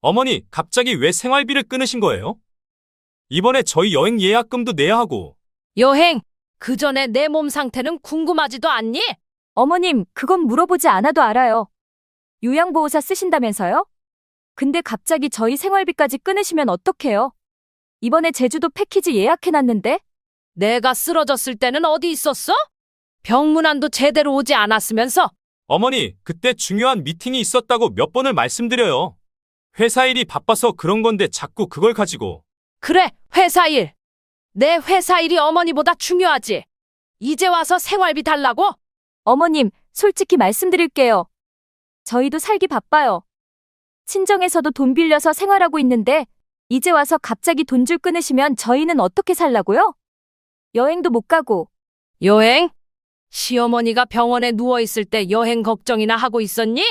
어머니, 갑자기 왜 생활비를 끊으신 거예요? 이번에 저희 여행 예약금도 내야 하고. 여행, 그 전에 내 몸 상태는 궁금하지도 않니? 어머님, 그건 물어보지 않아도 알아요. 요양보호사 쓰신다면서요? 근데 갑자기 저희 생활비까지 끊으시면 어떡해요? 이번에 제주도 패키지 예약해놨는데? 내가 쓰러졌을 때는 어디 있었어? 병문안도 제대로 오지 않았으면서. 어머니, 그때 중요한 미팅이 있었다고 몇 번을 말씀드려요. 회사 일이 바빠서 그런 건데 자꾸 그걸 가지고. 그래, 회사 일. 내 회사 일이 어머니보다 중요하지. 이제 와서 생활비 달라고? 어머님, 솔직히 말씀드릴게요. 저희도 살기 바빠요. 친정에서도 돈 빌려서 생활하고 있는데 이제 와서 갑자기 돈줄 끊으시면 저희는 어떻게 살라고요? 여행도 못 가고. 여행? 시어머니가 병원에 누워있을 때 여행 걱정이나 하고 있었니?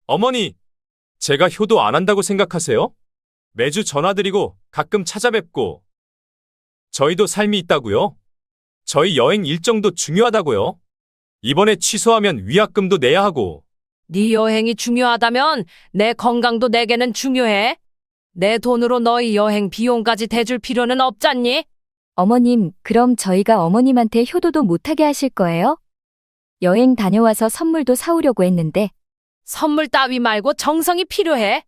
어머니, 제가 효도 안 한다고 생각하세요? 매주 전화드리고 가끔 찾아뵙고. 저희도 삶이 있다고요? 저희 여행 일정도 중요하다고요? 이번에 취소하면 위약금도 내야 하고. 네 여행이 중요하다면 내 건강도 내게는 중요해. 내 돈으로 너희 여행 비용까지 대줄 필요는 없잖니? 어머님, 그럼 저희가 어머님한테 효도도 못하게 하실 거예요? 여행 다녀와서 선물도 사오려고 했는데. 선물 따위 말고 정성이 필요해.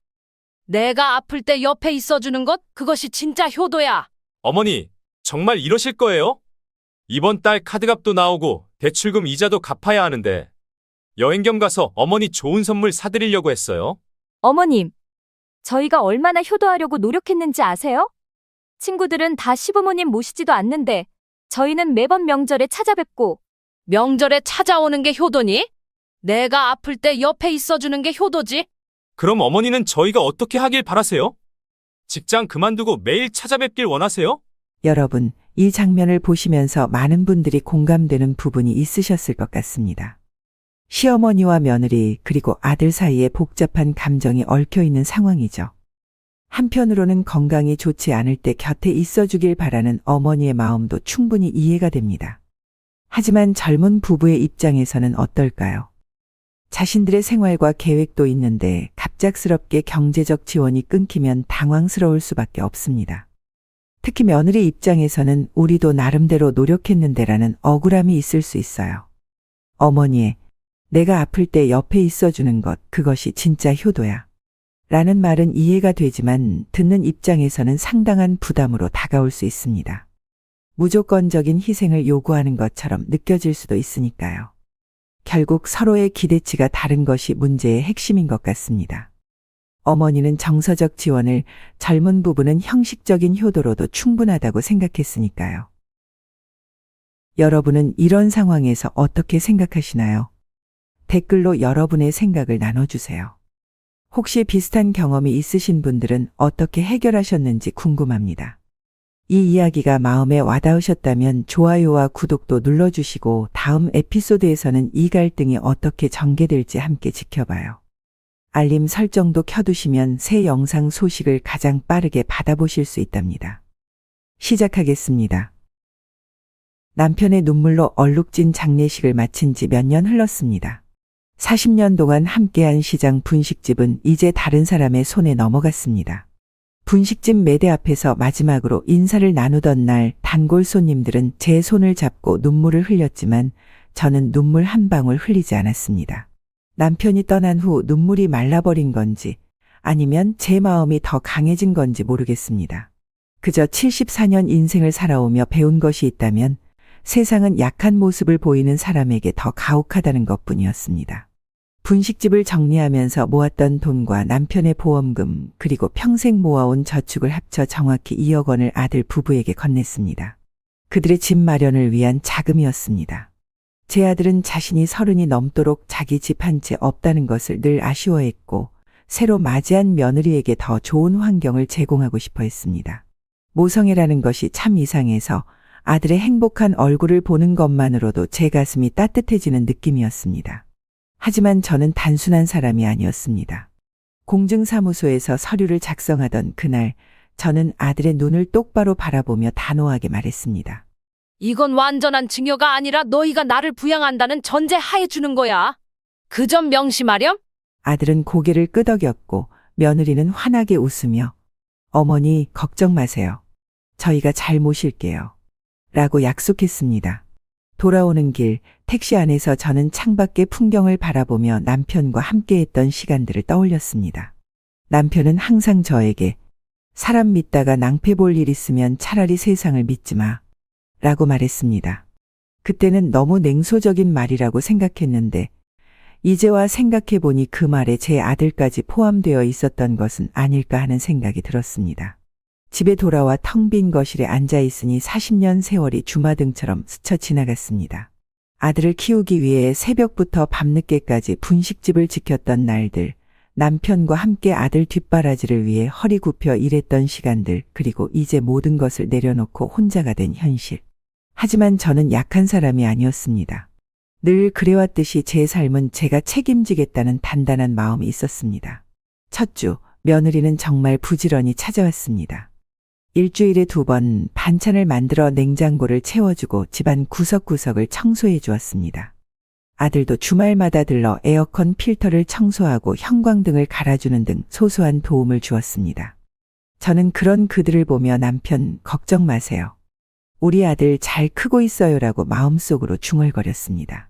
내가 아플 때 옆에 있어주는 것, 그것이 진짜 효도야. 어머니, 정말 이러실 거예요? 이번 달 카드값도 나오고 대출금 이자도 갚아야 하는데 여행 겸 가서 어머니 좋은 선물 사드리려고 했어요. 어머님, 저희가 얼마나 효도하려고 노력했는지 아세요? 친구들은 다 시부모님 모시지도 않는데 저희는 매번 명절에 찾아뵙고. 명절에 찾아오는 게 효도니? 내가 아플 때 옆에 있어주는 게 효도지. 그럼 어머니는 저희가 어떻게 하길 바라세요? 직장 그만두고 매일 찾아뵙길 원하세요? 여러분, 이 장면을 보시면서 많은 분들이 공감되는 부분이 있으셨을 것 같습니다. 시어머니와 며느리 그리고 아들 사이에 복잡한 감정이 얽혀 있는 상황이죠. 한편으로는 건강이 좋지 않을 때 곁에 있어주길 바라는 어머니의 마음도 충분히 이해가 됩니다. 하지만 젊은 부부의 입장에서는 어떨까요? 자신들의 생활과 계획도 있는데 갑작스럽게 경제적 지원이 끊기면 당황스러울 수밖에 없습니다. 특히 며느리 입장에서는 우리도 나름대로 노력했는데라는 억울함이 있을 수 있어요. 어머니의 내가 아플 때 옆에 있어주는 것, 그것이 진짜 효도야. 라는 말은 이해가 되지만 듣는 입장에서는 상당한 부담으로 다가올 수 있습니다. 무조건적인 희생을 요구하는 것처럼 느껴질 수도 있으니까요. 결국 서로의 기대치가 다른 것이 문제의 핵심인 것 같습니다. 어머니는 정서적 지원을, 젊은 부부는 형식적인 효도로도 충분하다고 생각했으니까요. 여러분은 이런 상황에서 어떻게 생각하시나요? 댓글로 여러분의 생각을 나눠주세요. 혹시 비슷한 경험이 있으신 분들은 어떻게 해결하셨는지 궁금합니다. 이 이야기가 마음에 와닿으셨다면 좋아요와 구독도 눌러주시고 다음 에피소드에서는 이 갈등이 어떻게 전개될지 함께 지켜봐요. 알림 설정도 켜두시면 새 영상 소식을 가장 빠르게 받아보실 수 있답니다. 시작하겠습니다. 남편의 눈물로 얼룩진 장례식을 마친 지 몇 년 흘렀습니다. 40년 동안 함께한 시장 분식집은 이제 다른 사람의 손에 넘어갔습니다. 분식집 매대 앞에서 마지막으로 인사를 나누던 날 단골 손님들은 제 손을 잡고 눈물을 흘렸지만 저는 눈물 한 방울 흘리지 않았습니다. 남편이 떠난 후 눈물이 말라버린 건지 아니면 제 마음이 더 강해진 건지 모르겠습니다. 그저 74년 인생을 살아오며 배운 것이 있다면 세상은 약한 모습을 보이는 사람에게 더 가혹하다는 것뿐이었습니다. 분식집을 정리하면서 모았던 돈과 남편의 보험금 그리고 평생 모아온 저축을 합쳐 정확히 2억 원을 아들 부부에게 건넸습니다. 그들의 집 마련을 위한 자금이었습니다. 제 아들은 자신이 30이 넘도록 자기 집 한 채 없다는 것을 늘 아쉬워했고 새로 맞이한 며느리에게 더 좋은 환경을 제공하고 싶어 했습니다. 모성애라는 것이 참 이상해서 아들의 행복한 얼굴을 보는 것만으로도 제 가슴이 따뜻해지는 느낌이었습니다. 하지만 저는 단순한 사람이 아니었습니다. 공증사무소에서 서류를 작성하던 그날 저는 아들의 눈을 똑바로 바라보며 단호하게 말했습니다. 이건 완전한 증여가 아니라 너희가 나를 부양한다는 전제 하에 주는 거야. 그 점 명심하렴? 아들은 고개를 끄덕였고 며느리는 환하게 웃으며 어머니 걱정 마세요. 저희가 잘 모실게요. 라고 약속했습니다. 돌아오는 길 택시 안에서 저는 창밖의 풍경을 바라보며 남편과 함께했던 시간들을 떠올렸습니다. 남편은 항상 저에게 사람 믿다가 낭패 볼 일 있으면 차라리 세상을 믿지 마. 라고 말했습니다. 그때는 너무 냉소적인 말이라고 생각했는데 이제와 생각해보니 그 말에 제 아들까지 포함되어 있었던 것은 아닐까 하는 생각이 들었습니다. 집에 돌아와 텅 빈 거실에 앉아 있으니 40년 세월이 주마등처럼 스쳐 지나갔습니다. 아들을 키우기 위해 새벽부터 밤늦게까지 분식집을 지켰던 날들, 남편과 함께 아들 뒷바라지를 위해 허리 굽혀 일했던 시간들, 그리고 이제 모든 것을 내려놓고 혼자가 된 현실. 하지만 저는 약한 사람이 아니었습니다. 늘 그래왔듯이 제 삶은 제가 책임지겠다는 단단한 마음이 있었습니다. 첫 주, 며느리는 정말 부지런히 찾아왔습니다. 일주일에 2번 반찬을 만들어 냉장고를 채워주고 집안 구석구석을 청소해 주었습니다. 아들도 주말마다 들러 에어컨 필터를 청소하고 형광등을 갈아주는 등 소소한 도움을 주었습니다. 저는 그런 그들을 보며 남편 걱정 마세요. 우리 아들 잘 크고 있어요라고 마음속으로 중얼거렸습니다.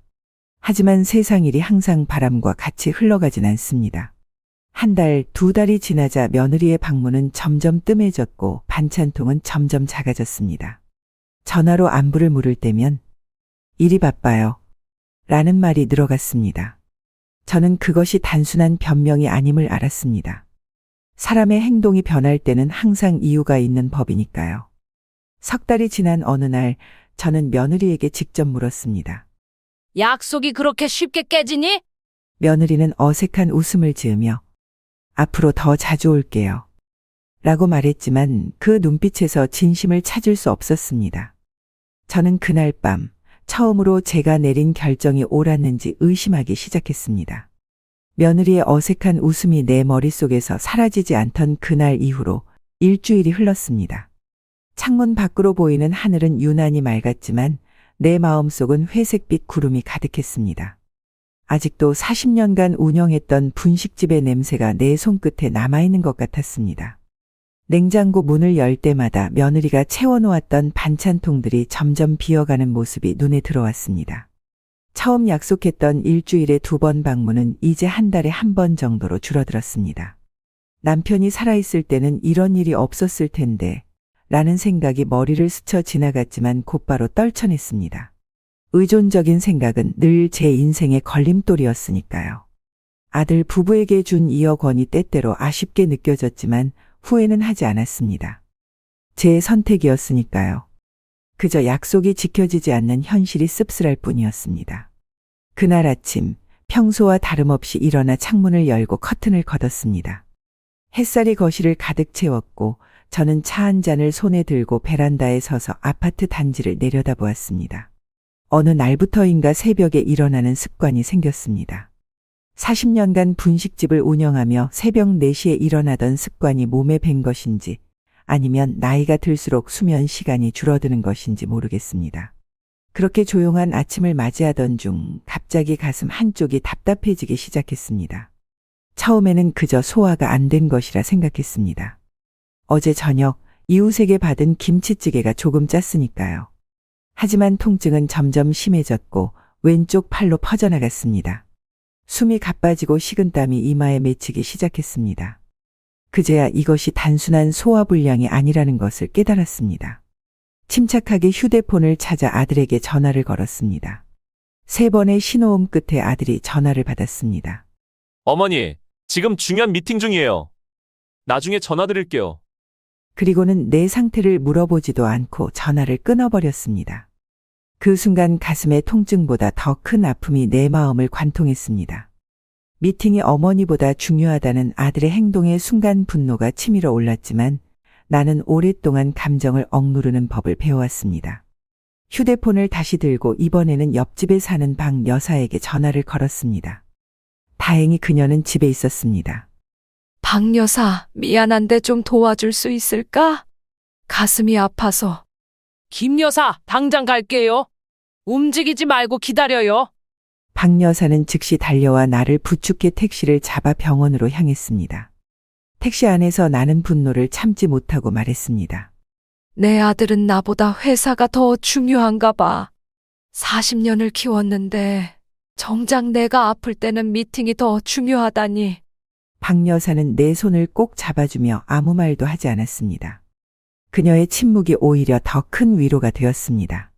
하지만 세상 일이 항상 바람과 같이 흘러가진 않습니다. 1달, 2달이 지나자 며느리의 방문은 점점 뜸해졌고 반찬통은 점점 작아졌습니다. 전화로 안부를 물을 때면 일이 바빠요. 라는 말이 늘어갔습니다. 저는 그것이 단순한 변명이 아님을 알았습니다. 사람의 행동이 변할 때는 항상 이유가 있는 법이니까요. 석 달이 지난 어느 날 저는 며느리에게 직접 물었습니다. 약속이 그렇게 쉽게 깨지니? 며느리는 어색한 웃음을 지으며 앞으로 더 자주 올게요. 라고 말했지만 그 눈빛에서 진심을 찾을 수 없었습니다. 저는 그날 밤 처음으로 제가 내린 결정이 옳았는지 의심하기 시작했습니다. 며느리의 어색한 웃음이 내 머릿속에서 사라지지 않던 그날 이후로 일주일이 흘렀습니다. 창문 밖으로 보이는 하늘은 유난히 맑았지만 내 마음속은 회색빛 구름이 가득했습니다. 아직도 40년간 운영했던 분식집의 냄새가 내 손끝에 남아있는 것 같았습니다. 냉장고 문을 열 때마다 며느리가 채워놓았던 반찬통들이 점점 비어가는 모습이 눈에 들어왔습니다. 처음 약속했던 일주일에 2번 방문은 이제 1달에 1번 정도로 줄어들었습니다. 남편이 살아있을 때는 이런 일이 없었을 텐데 라는 생각이 머리를 스쳐 지나갔지만 곧바로 떨쳐냈습니다. 의존적인 생각은 늘 제 인생의 걸림돌이었으니까요. 아들 부부에게 준 2억 원이 때때로 아쉽게 느껴졌지만 후회는 하지 않았습니다. 제 선택이었으니까요. 그저 약속이 지켜지지 않는 현실이 씁쓸할 뿐이었습니다. 그날 아침 평소와 다름없이 일어나 창문을 열고 커튼을 걷었습니다. 햇살이 거실을 가득 채웠고 저는 차 한 잔을 손에 들고 베란다에 서서 아파트 단지를 내려다보았습니다. 어느 날부터인가 새벽에 일어나는 습관이 생겼습니다. 40년간 분식집을 운영하며 새벽 4시에 일어나던 습관이 몸에 밴 것인지 아니면 나이가 들수록 수면 시간이 줄어드는 것인지 모르겠습니다. 그렇게 조용한 아침을 맞이하던 중 갑자기 가슴 한쪽이 답답해지기 시작했습니다. 처음에는 그저 소화가 안 된 것이라 생각했습니다. 어제 저녁 이웃에게 받은 김치찌개가 조금 짰으니까요. 하지만 통증은 점점 심해졌고 왼쪽 팔로 퍼져나갔습니다. 숨이 가빠지고 식은땀이 이마에 맺히기 시작했습니다. 그제야 이것이 단순한 소화불량이 아니라는 것을 깨달았습니다. 침착하게 휴대폰을 찾아 아들에게 전화를 걸었습니다. 3번의 신호음 끝에 아들이 전화를 받았습니다. 어머니, 지금 중요한 미팅 중이에요. 나중에 전화 드릴게요. 그리고는 내 상태를 물어보지도 않고 전화를 끊어버렸습니다. 그 순간 가슴의 통증보다 더 큰 아픔이 내 마음을 관통했습니다. 미팅이 어머니보다 중요하다는 아들의 행동에 순간 분노가 치밀어 올랐지만 나는 오랫동안 감정을 억누르는 법을 배워왔습니다. 휴대폰을 다시 들고 이번에는 옆집에 사는 박 여사에게 전화를 걸었습니다. 다행히 그녀는 집에 있었습니다. 박 여사, 미안한데 좀 도와줄 수 있을까? 가슴이 아파서. 김 여사, 당장 갈게요. 움직이지 말고 기다려요. 박 여사는 즉시 달려와 나를 부축해 택시를 잡아 병원으로 향했습니다. 택시 안에서 나는 분노를 참지 못하고 말했습니다. 내 아들은 나보다 회사가 더 중요한가 봐. 40년을 키웠는데 정작 내가 아플 때는 미팅이 더 중요하다니. 박 여사는 내 손을 꼭 잡아주며 아무 말도 하지 않았습니다. 그녀의 침묵이 오히려 더 큰 위로가 되었습니다.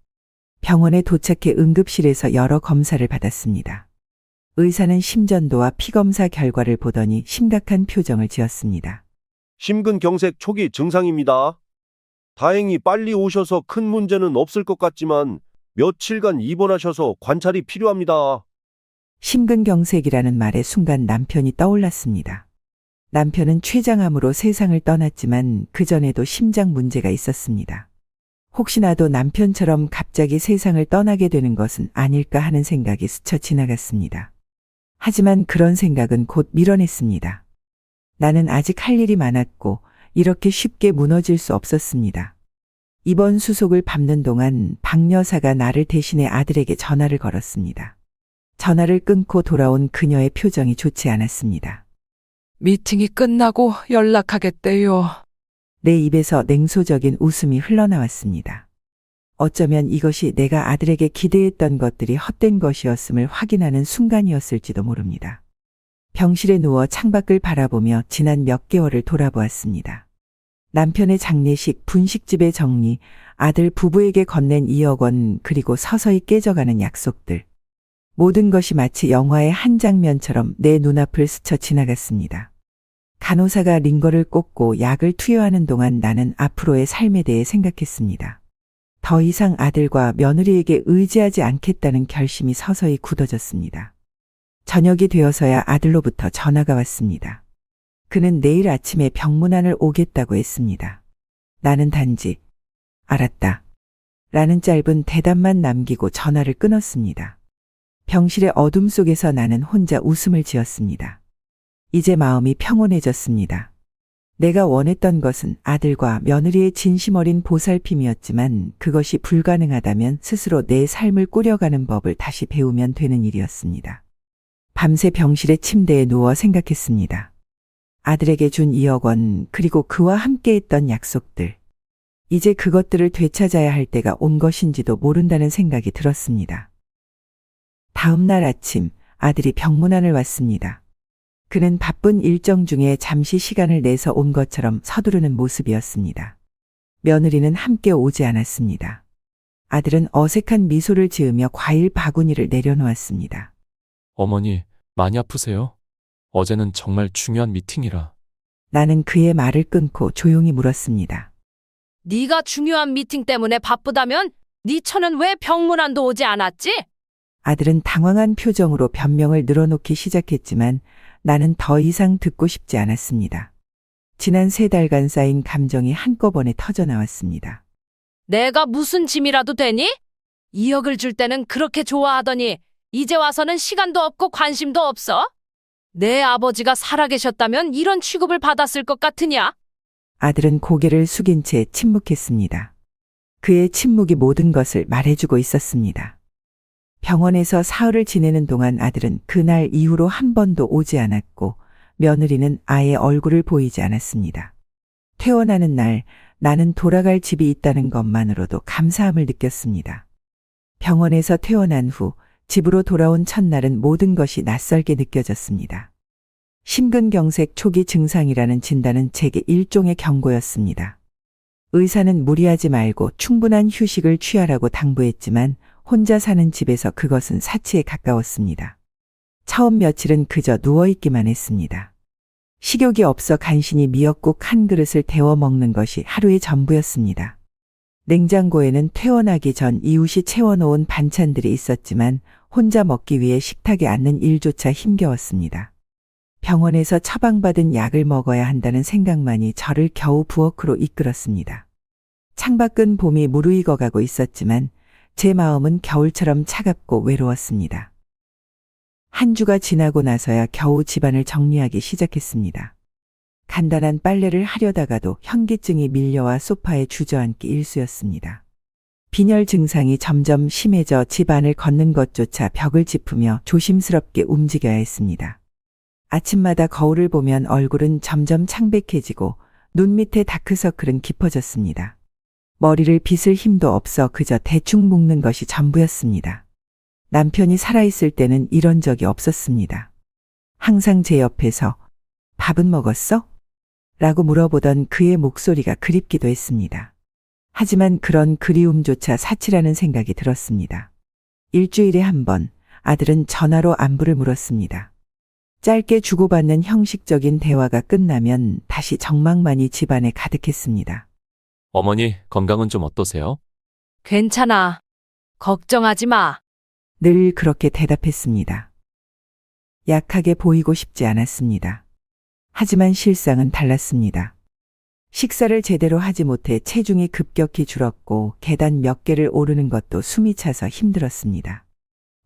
병원에 도착해 응급실에서 여러 검사를 받았습니다. 의사는 심전도와 피검사 결과를 보더니 심각한 표정을 지었습니다. 심근경색 초기 증상입니다. 다행히 빨리 오셔서 큰 문제는 없을 것 같지만 며칠간 입원하셔서 관찰이 필요합니다. 심근경색이라는 말에 순간 남편이 떠올랐습니다. 남편은 췌장암으로 세상을 떠났지만 그전에도 심장 문제가 있었습니다. 혹시나도 남편처럼 갑자기 세상을 떠나게 되는 것은 아닐까 하는 생각이 스쳐 지나갔습니다. 하지만 그런 생각은 곧 밀어냈습니다. 나는 아직 할 일이 많았고 이렇게 쉽게 무너질 수 없었습니다. 이번 수속을 밟는 동안 박 여사가 나를 대신해 아들에게 전화를 걸었습니다. 전화를 끊고 돌아온 그녀의 표정이 좋지 않았습니다. 미팅이 끝나고 연락하겠대요. 내 입에서 냉소적인 웃음이 흘러나왔습니다. 어쩌면 이것이 내가 아들에게 기대했던 것들이 헛된 것이었음을 확인하는 순간이었을지도 모릅니다. 병실에 누워 창밖을 바라보며 지난 몇 개월을 돌아보았습니다. 남편의 장례식, 분식집의 정리, 아들 부부에게 건넨 2억 원, 그리고 서서히 깨져가는 약속들. 모든 것이 마치 영화의 한 장면처럼 내 눈앞을 스쳐 지나갔습니다. 간호사가 링거를 꽂고 약을 투여하는 동안 나는 앞으로의 삶에 대해 생각했습니다. 더 이상 아들과 며느리에게 의지하지 않겠다는 결심이 서서히 굳어졌습니다. 저녁이 되어서야 아들로부터 전화가 왔습니다. 그는 내일 아침에 병문안을 오겠다고 했습니다. 나는 단지 알았다 라는 짧은 대답만 남기고 전화를 끊었습니다. 병실의 어둠 속에서 나는 혼자 웃음을 지었습니다. 이제 마음이 평온해졌습니다. 내가 원했던 것은 아들과 며느리의 진심 어린 보살핌이었지만 그것이 불가능하다면 스스로 내 삶을 꾸려가는 법을 다시 배우면 되는 일이었습니다. 밤새 병실의 침대에 누워 생각했습니다. 아들에게 준 2억 원, 그리고 그와 함께했던 약속들. 이제 그것들을 되찾아야 할 때가 온 것인지도 모른다는 생각이 들었습니다. 다음 날 아침 아들이 병문안을 왔습니다. 그는 바쁜 일정 중에 잠시 시간을 내서 온 것처럼 서두르는 모습이었습니다. 며느리는 함께 오지 않았습니다. 아들은 어색한 미소를 지으며 과일 바구니를 내려놓았습니다. 어머니, 많이 아프세요? 어제는 정말 중요한 미팅이라. 나는 그의 말을 끊고 조용히 물었습니다. 네가 중요한 미팅 때문에 바쁘다면 네 처는 왜 병문안도 오지 않았지? 아들은 당황한 표정으로 변명을 늘어놓기 시작했지만 나는 더 이상 듣고 싶지 않았습니다. 지난 3달간 쌓인 감정이 한꺼번에 터져나왔습니다. 내가 무슨 짐이라도 되니? 2억을 줄 때는 그렇게 좋아하더니 이제 와서는 시간도 없고 관심도 없어? 내 아버지가 살아계셨다면 이런 취급을 받았을 것 같으냐? 아들은 고개를 숙인 채 침묵했습니다. 그의 침묵이 모든 것을 말해주고 있었습니다. 병원에서 사흘을 지내는 동안 아들은 그날 이후로 한 번도 오지 않았고 며느리는 아예 얼굴을 보이지 않았습니다. 퇴원하는 날 나는 돌아갈 집이 있다는 것만으로도 감사함을 느꼈습니다. 병원에서 퇴원한 후 집으로 돌아온 첫날은 모든 것이 낯설게 느껴졌습니다. 심근경색 초기 증상이라는 진단은 제게 일종의 경고였습니다. 의사는 무리하지 말고 충분한 휴식을 취하라고 당부했지만 혼자 사는 집에서 그것은 사치에 가까웠습니다. 처음 며칠은 그저 누워있기만 했습니다. 식욕이 없어 간신히 미역국 한 그릇을 데워 먹는 것이 하루의 전부였습니다. 냉장고에는 퇴원하기 전 이웃이 채워놓은 반찬들이 있었지만 혼자 먹기 위해 식탁에 앉는 일조차 힘겨웠습니다. 병원에서 처방받은 약을 먹어야 한다는 생각만이 저를 겨우 부엌으로 이끌었습니다. 창밖은 봄이 무르익어가고 있었지만 제 마음은 겨울처럼 차갑고 외로웠습니다. 한 주가 지나고 나서야 겨우 집안을 정리하기 시작했습니다. 간단한 빨래를 하려다가도 현기증이 밀려와 소파에 주저앉기 일쑤였습니다. 빈혈 증상이 점점 심해져 집 안을 걷는 것조차 벽을 짚으며 조심스럽게 움직여야 했습니다. 아침마다 거울을 보면 얼굴은 점점 창백해지고 눈 밑에 다크서클은 깊어졌습니다. 머리를 빗을 힘도 없어 그저 대충 묶는 것이 전부였습니다. 남편이 살아있을 때는 이런 적이 없었습니다. 항상 제 옆에서 밥은 먹었어? 라고 물어보던 그의 목소리가 그립기도 했습니다. 하지만 그런 그리움조차 사치라는 생각이 들었습니다. 일주일에 한 번 아들은 전화로 안부를 물었습니다. 짧게 주고받는 형식적인 대화가 끝나면 다시 적막만이 집안에 가득했습니다. 어머니, 건강은 좀 어떠세요? 괜찮아. 걱정하지 마. 늘 그렇게 대답했습니다. 약하게 보이고 싶지 않았습니다. 하지만 실상은 달랐습니다. 식사를 제대로 하지 못해 체중이 급격히 줄었고 계단 몇 개를 오르는 것도 숨이 차서 힘들었습니다.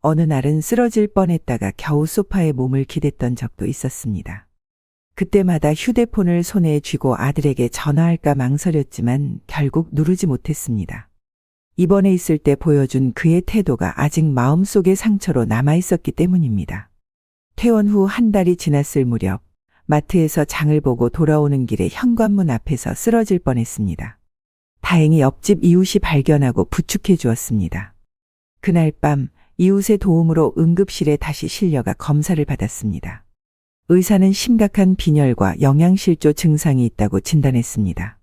어느 날은 쓰러질 뻔했다가 겨우 소파에 몸을 기댔던 적도 있었습니다. 그때마다 휴대폰을 손에 쥐고 아들에게 전화할까 망설였지만 결국 누르지 못했습니다. 입원해 있을 때 보여준 그의 태도가 아직 마음속의 상처로 남아있었기 때문입니다. 퇴원 후 한 달이 지났을 무렵 마트에서 장을 보고 돌아오는 길에 현관문 앞에서 쓰러질 뻔했습니다. 다행히 옆집 이웃이 발견하고 부축해 주었습니다. 그날 밤 이웃의 도움으로 응급실에 다시 실려가 검사를 받았습니다. 의사는 심각한 빈혈과 영양실조 증상이 있다고 진단했습니다.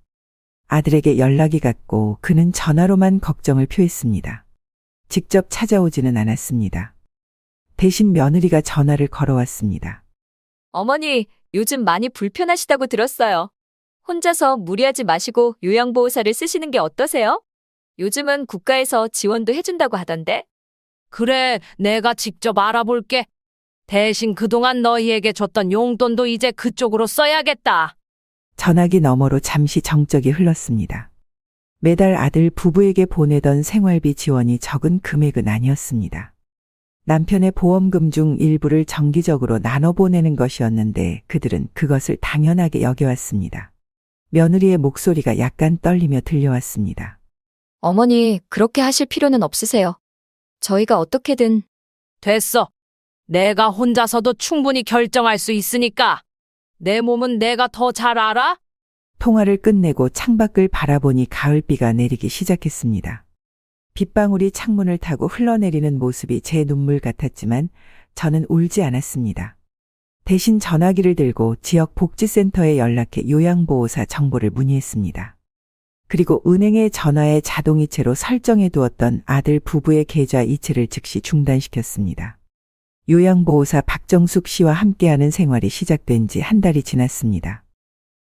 아들에게 연락이 갔고 그는 전화로만 걱정을 표했습니다. 직접 찾아오지는 않았습니다. 대신 며느리가 전화를 걸어왔습니다. 어머니, 요즘 많이 불편하시다고 들었어요. 혼자서 무리하지 마시고 요양보호사를 쓰시는 게 어떠세요? 요즘은 국가에서 지원도 해준다고 하던데. 그래, 내가 직접 알아볼게. 대신 그동안 너희에게 줬던 용돈도 이제 그쪽으로 써야겠다. 전화기 너머로 잠시 정적이 흘렀습니다. 매달 아들 부부에게 보내던 생활비 지원이 적은 금액은 아니었습니다. 남편의 보험금 중 일부를 정기적으로 나눠 보내는 것이었는데 그들은 그것을 당연하게 여겨왔습니다. 며느리의 목소리가 약간 떨리며 들려왔습니다. 어머니, 그렇게 하실 필요는 없으세요. 저희가 어떻게든. 됐어. 내가 혼자서도 충분히 결정할 수 있으니까. 내 몸은 내가 더 잘 알아? 통화를 끝내고 창밖을 바라보니 가을비가 내리기 시작했습니다. 빗방울이 창문을 타고 흘러내리는 모습이 제 눈물 같았지만 저는 울지 않았습니다. 대신 전화기를 들고 지역 복지센터에 연락해 요양보호사 정보를 문의했습니다. 그리고 은행의 전화에 자동이체로 설정해 두었던 아들 부부의 계좌 이체를 즉시 중단시켰습니다. 요양보호사 박정숙 씨와 함께하는 생활이 시작된 지 한 달이 지났습니다.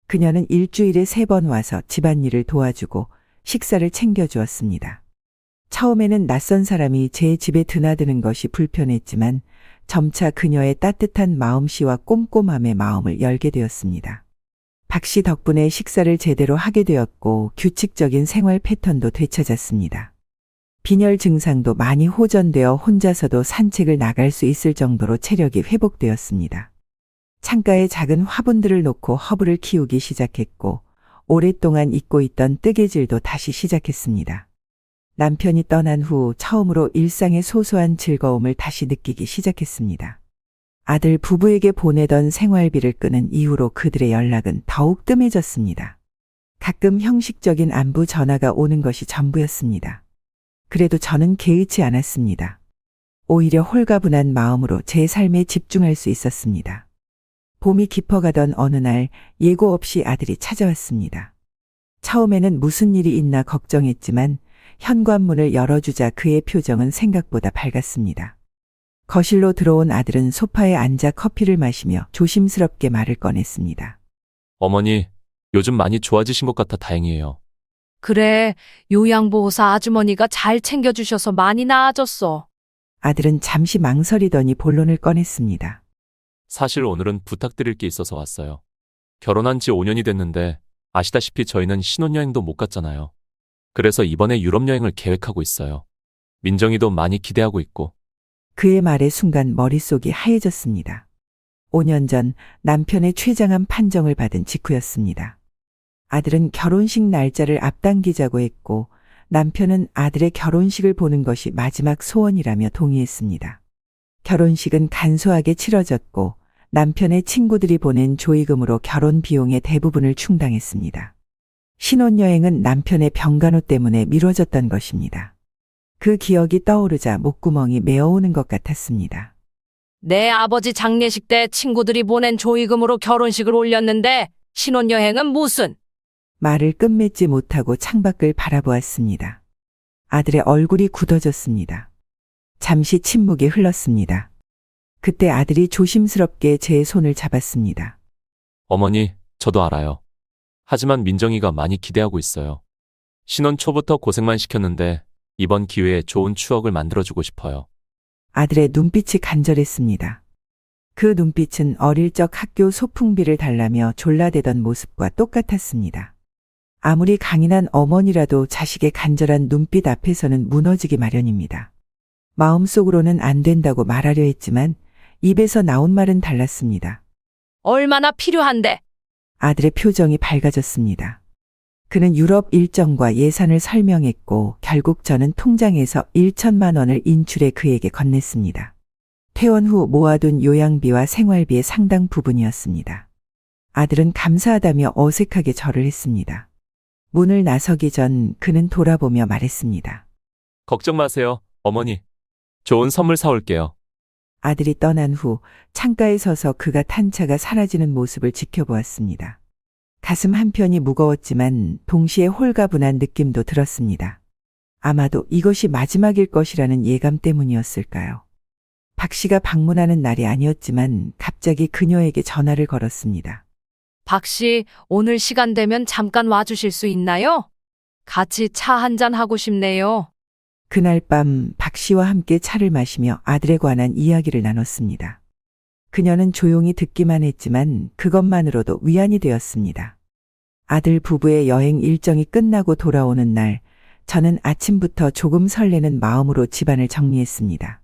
그녀는 일주일에 3번 와서 집안일을 도와주고 식사를 챙겨주었습니다. 처음에는 낯선 사람이 제 집에 드나드는 것이 불편했지만 점차 그녀의 따뜻한 마음씨와 꼼꼼함에 마음을 열게 되었습니다. 박 씨 덕분에 식사를 제대로 하게 되었고 규칙적인 생활 패턴도 되찾았습니다. 빈혈 증상도 많이 호전되어 혼자서도 산책을 나갈 수 있을 정도로 체력이 회복되었습니다. 창가에 작은 화분들을 놓고 허브를 키우기 시작했고 오랫동안 잊고 있던 뜨개질도 다시 시작했습니다. 남편이 떠난 후 처음으로 일상의 소소한 즐거움을 다시 느끼기 시작했습니다. 아들 부부에게 보내던 생활비를 끄는 이후로 그들의 연락은 더욱 뜸해졌습니다. 가끔 형식적인 안부 전화가 오는 것이 전부였습니다. 그래도 저는 개의치 않았습니다. 오히려 홀가분한 마음으로 제 삶에 집중할 수 있었습니다. 봄이 깊어가던 어느 날 예고 없이 아들이 찾아왔습니다. 처음에는 무슨 일이 있나 걱정했지만 현관문을 열어주자 그의 표정은 생각보다 밝았습니다. 거실로 들어온 아들은 소파에 앉아 커피를 마시며 조심스럽게 말을 꺼냈습니다. 어머니, 요즘 많이 좋아지신 것 같아 다행이에요. 그래, 요양보호사 아주머니가 잘 챙겨주셔서 많이 나아졌어. 아들은 잠시 망설이더니 본론을 꺼냈습니다. 사실 오늘은 부탁드릴 게 있어서 왔어요. 결혼한 지 5년이 됐는데 아시다시피 저희는 신혼여행도 못 갔잖아요. 그래서 이번에 유럽 여행을 계획하고 있어요. 민정이도 많이 기대하고 있고. 그의 말에 순간 머릿속이 하얘졌습니다. 5년 전 남편의 최장암 판정을 받은 직후였습니다. 아들은 결혼식 날짜를 앞당기자고 했고 남편은 아들의 결혼식을 보는 것이 마지막 소원이라며 동의했습니다. 결혼식은 간소하게 치러졌고 남편의 친구들이 보낸 조의금으로 결혼 비용의 대부분을 충당했습니다. 신혼여행은 남편의 병간호 때문에 미뤄졌던 것입니다. 그 기억이 떠오르자 목구멍이 메어오는 것 같았습니다. 내 아버지 장례식 때 친구들이 보낸 조의금으로 결혼식을 올렸는데 신혼여행은 무슨? 말을 끝맺지 못하고 창밖을 바라보았습니다. 아들의 얼굴이 굳어졌습니다. 잠시 침묵이 흘렀습니다. 그때 아들이 조심스럽게 제 손을 잡았습니다. 어머니, 저도 알아요. 하지만 민정이가 많이 기대하고 있어요. 신혼 초부터 고생만 시켰는데 이번 기회에 좋은 추억을 만들어주고 싶어요. 아들의 눈빛이 간절했습니다. 그 눈빛은 어릴 적 학교 소풍비를 달라며 졸라대던 모습과 똑같았습니다. 아무리 강인한 어머니라도 자식의 간절한 눈빛 앞에서는 무너지기 마련입니다. 마음속으로는 안 된다고 말하려 했지만 입에서 나온 말은 달랐습니다. 얼마나 필요한데? 아들의 표정이 밝아졌습니다. 그는 유럽 일정과 예산을 설명했고 결국 저는 통장에서 1천만 원을 인출해 그에게 건넸습니다. 퇴원 후 모아둔 요양비와 생활비의 상당 부분이었습니다. 아들은 감사하다며 어색하게 절을 했습니다. 문을 나서기 전 그는 돌아보며 말했습니다. 걱정 마세요, 어머니. 좋은 선물 사올게요. 아들이 떠난 후 창가에 서서 그가 탄 차가 사라지는 모습을 지켜보았습니다. 가슴 한편이 무거웠지만 동시에 홀가분한 느낌도 들었습니다. 아마도 이것이 마지막일 것이라는 예감 때문이었을까요? 박 씨가 방문하는 날이 아니었지만 갑자기 그녀에게 전화를 걸었습니다. 박 씨, 오늘 시간 되면 잠깐 와주실 수 있나요? 같이 차 한잔 하고 싶네요. 그날 밤 박 씨와 함께 차를 마시며 아들에 관한 이야기를 나눴습니다. 그녀는 조용히 듣기만 했지만 그것만으로도 위안이 되었습니다. 아들 부부의 여행 일정이 끝나고 돌아오는 날, 저는 아침부터 조금 설레는 마음으로 집안을 정리했습니다.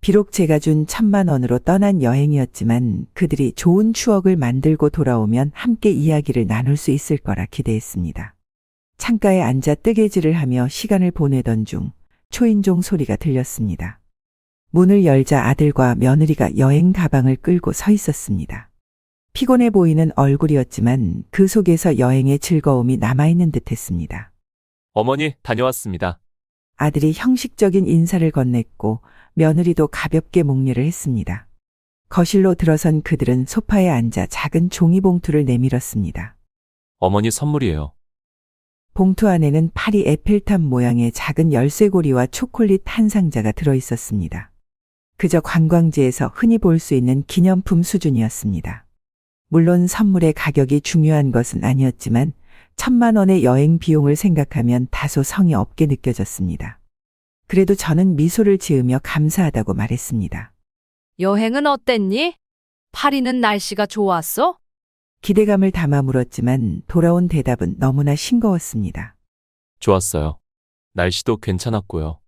비록 제가 준 1,000만 원으로 떠난 여행이었지만 그들이 좋은 추억을 만들고 돌아오면 함께 이야기를 나눌 수 있을 거라 기대했습니다. 창가에 앉아 뜨개질을 하며 시간을 보내던 중 초인종 소리가 들렸습니다. 문을 열자 아들과 며느리가 여행 가방을 끌고 서 있었습니다. 피곤해 보이는 얼굴이었지만 그 속에서 여행의 즐거움이 남아있는 듯했습니다. 어머니, 다녀왔습니다. 아들이 형식적인 인사를 건넸고 며느리도 가볍게 목례를 했습니다. 거실로 들어선 그들은 소파에 앉아 작은 종이봉투를 내밀었습니다. 어머니 선물이에요. 봉투 안에는 파리 에펠탑 모양의 작은 열쇠고리와 초콜릿 한 상자가 들어있었습니다. 그저 관광지에서 흔히 볼 수 있는 기념품 수준이었습니다. 물론 선물의 가격이 중요한 것은 아니었지만 1,000만 원의 여행 비용을 생각하면 다소 성의 없게 느껴졌습니다. 그래도 저는 미소를 지으며 감사하다고 말했습니다. 여행은 어땠니? 파리는 날씨가 좋았어? 기대감을 담아 물었지만 돌아온 대답은 너무나 싱거웠습니다. 좋았어요. 날씨도 괜찮았고요.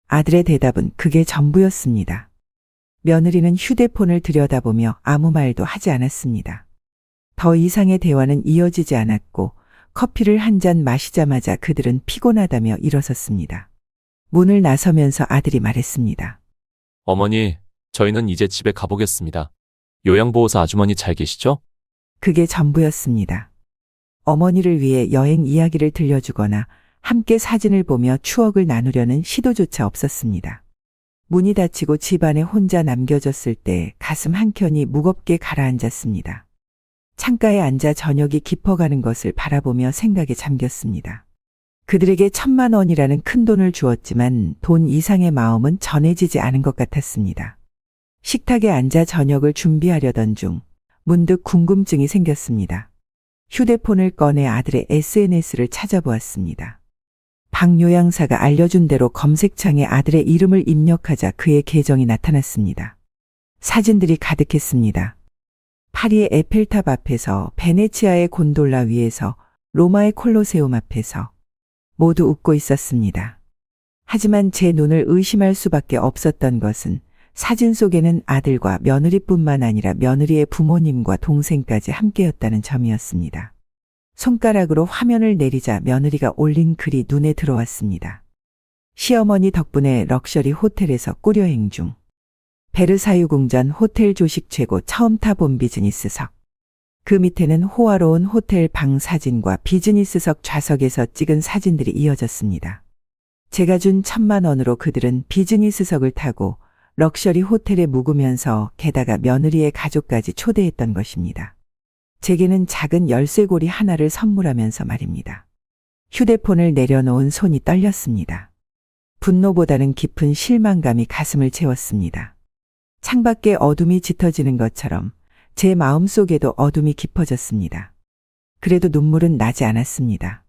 아들의 대답은 그게 전부였습니다. 며느리는 휴대폰을 들여다보며 아무 말도 하지 않았습니다. 더 이상의 대화는 이어지지 않았고 커피를 한 잔 마시자마자 그들은 피곤하다며 일어섰습니다. 문을 나서면서 아들이 말했습니다. 어머니, 저희는 이제 집에 가보겠습니다. 요양보호사 아주머니 잘 계시죠? 그게 전부였습니다. 어머니를 위해 여행 이야기를 들려주거나 함께 사진을 보며 추억을 나누려는 시도조차 없었습니다. 문이 닫히고 집안에 혼자 남겨졌을 때 가슴 한켠이 무겁게 가라앉았습니다. 창가에 앉아 저녁이 깊어가는 것을 바라보며 생각에 잠겼습니다. 그들에게 1,000만 원이라는 큰 돈을 주었지만 돈 이상의 마음은 전해지지 않은 것 같았습니다. 식탁에 앉아 저녁을 준비하려던 중 문득 궁금증이 생겼습니다. 휴대폰을 꺼내 아들의 SNS를 찾아보았습니다. 박 요양사가 알려준 대로 검색창에 아들의 이름을 입력하자 그의 계정이 나타났습니다. 사진들이 가득했습니다. 파리의 에펠탑 앞에서, 베네치아의 곤돌라 위에서, 로마의 콜로세움 앞에서 모두 웃고 있었습니다. 하지만 제 눈을 의심할 수밖에 없었던 것은 사진 속에는 아들과 며느리뿐만 아니라 며느리의 부모님과 동생까지 함께였다는 점이었습니다. 손가락으로 화면을 내리자 며느리가 올린 글이 눈에 들어왔습니다. 시어머니 덕분에 럭셔리 호텔에서 꿀여행 중. 베르사유 궁전 호텔 조식 최고 처음 타본 비즈니스석. 그 밑에는 호화로운 호텔 방 사진과 비즈니스석 좌석에서 찍은 사진들이 이어졌습니다. 제가 준 1,000만 원으로 그들은 비즈니스석을 타고 럭셔리 호텔에 묵으면서 게다가 며느리의 가족까지 초대했던 것입니다. 제게는 작은 열쇠고리 하나를 선물하면서 말입니다. 휴대폰을 내려놓은 손이 떨렸습니다. 분노보다는 깊은 실망감이 가슴을 채웠습니다. 창밖에 어둠이 짙어지는 것처럼 제 마음속에도 어둠이 깊어졌습니다. 그래도 눈물은 나지 않았습니다.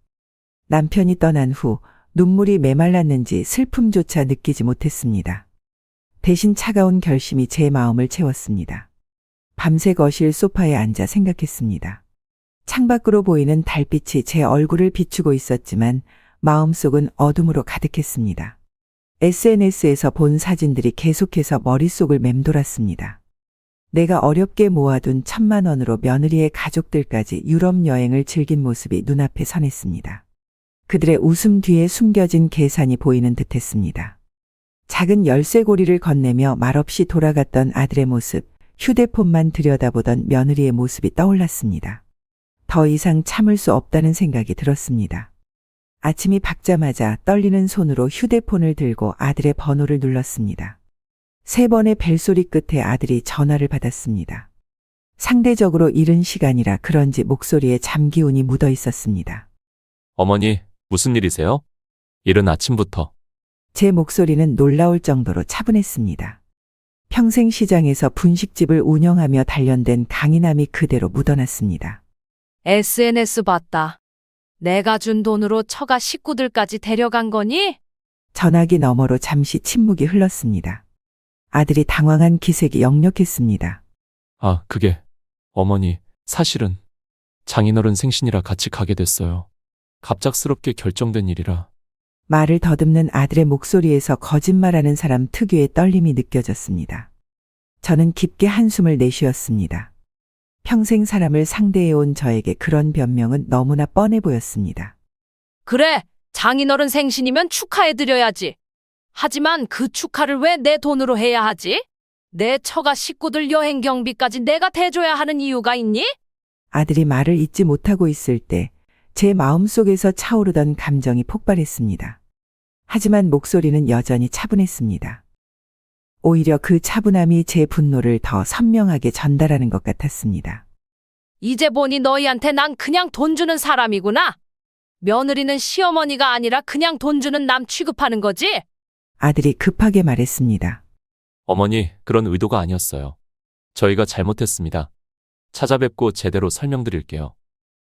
남편이 떠난 후 눈물이 메말랐는지 슬픔조차 느끼지 못했습니다. 대신 차가운 결심이 제 마음을 채웠습니다. 밤새 거실 소파에 앉아 생각했습니다. 창밖으로 보이는 달빛이 제 얼굴을 비추고 있었지만 마음속은 어둠으로 가득했습니다. SNS에서 본 사진들이 계속해서 머릿속을 맴돌았습니다. 내가 어렵게 모아둔 1,000만 원으로 며느리의 가족들까지 유럽 여행을 즐긴 모습이 눈앞에 선했습니다. 그들의 웃음 뒤에 숨겨진 계산이 보이는 듯했습니다. 작은 열쇠고리를 건네며 말없이 돌아갔던 아들의 모습, 휴대폰만 들여다보던 며느리의 모습이 떠올랐습니다. 더 이상 참을 수 없다는 생각이 들었습니다. 아침이 밝자마자 떨리는 손으로 휴대폰을 들고 아들의 번호를 눌렀습니다. 3번의 벨소리 끝에 아들이 전화를 받았습니다. 상대적으로 이른 시간이라 그런지 목소리에 잠기운이 묻어 있었습니다. 어머니, 무슨 일이세요? 이른 아침부터. 제 목소리는 놀라울 정도로 차분했습니다. 평생 시장에서 분식집을 운영하며 단련된 강인함이 그대로 묻어났습니다. SNS 봤다. 내가 준 돈으로 처가 식구들까지 데려간 거니? 전화기 너머로 잠시 침묵이 흘렀습니다. 아들이 당황한 기색이 역력했습니다. 아, 그게, 어머니, 사실은 장인어른 생신이라 같이 가게 됐어요. 갑작스럽게 결정된 일이라. 말을 더듬는 아들의 목소리에서 거짓말하는 사람 특유의 떨림이 느껴졌습니다. 저는 깊게 한숨을 내쉬었습니다. 평생 사람을 상대해온 저에게 그런 변명은 너무나 뻔해 보였습니다. 그래, 장인어른 생신이면 축하해드려야지. 하지만 그 축하를 왜 내 돈으로 해야 하지? 내 처가 식구들 여행 경비까지 내가 대줘야 하는 이유가 있니? 아들이 말을 잇지 못하고 있을 때 제 마음속에서 차오르던 감정이 폭발했습니다. 하지만 목소리는 여전히 차분했습니다. 오히려 그 차분함이 제 분노를 더 선명하게 전달하는 것 같았습니다. 이제 보니 너희한테 난 그냥 돈 주는 사람이구나. 며느리는 시어머니가 아니라 그냥 돈 주는 남 취급하는 거지? 아들이 급하게 말했습니다. 어머니, 그런 의도가 아니었어요. 저희가 잘못했습니다. 찾아뵙고 제대로 설명드릴게요.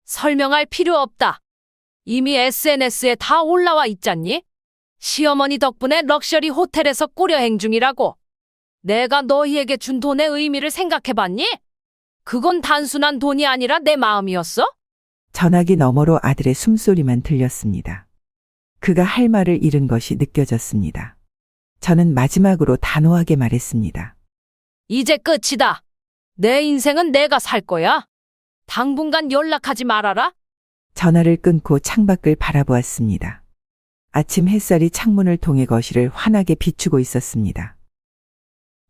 설명할 필요 없다. 이미 SNS에 다 올라와 있잖니? 시어머니 덕분에 럭셔리 호텔에서 꼬려행 중이라고. 내가 너희에게 준 돈의 의미를 생각해봤니? 그건 단순한 돈이 아니라 내 마음이었어? 전화기 너머로 아들의 숨소리만 들렸습니다. 그가 할 말을 잃은 것이 느껴졌습니다. 저는 마지막으로 단호하게 말했습니다. 이제 끝이다. 내 인생은 내가 살 거야. 당분간 연락하지 말아라. 전화를 끊고 창밖을 바라보았습니다. 아침 햇살이 창문을 통해 거실을 환하게 비추고 있었습니다.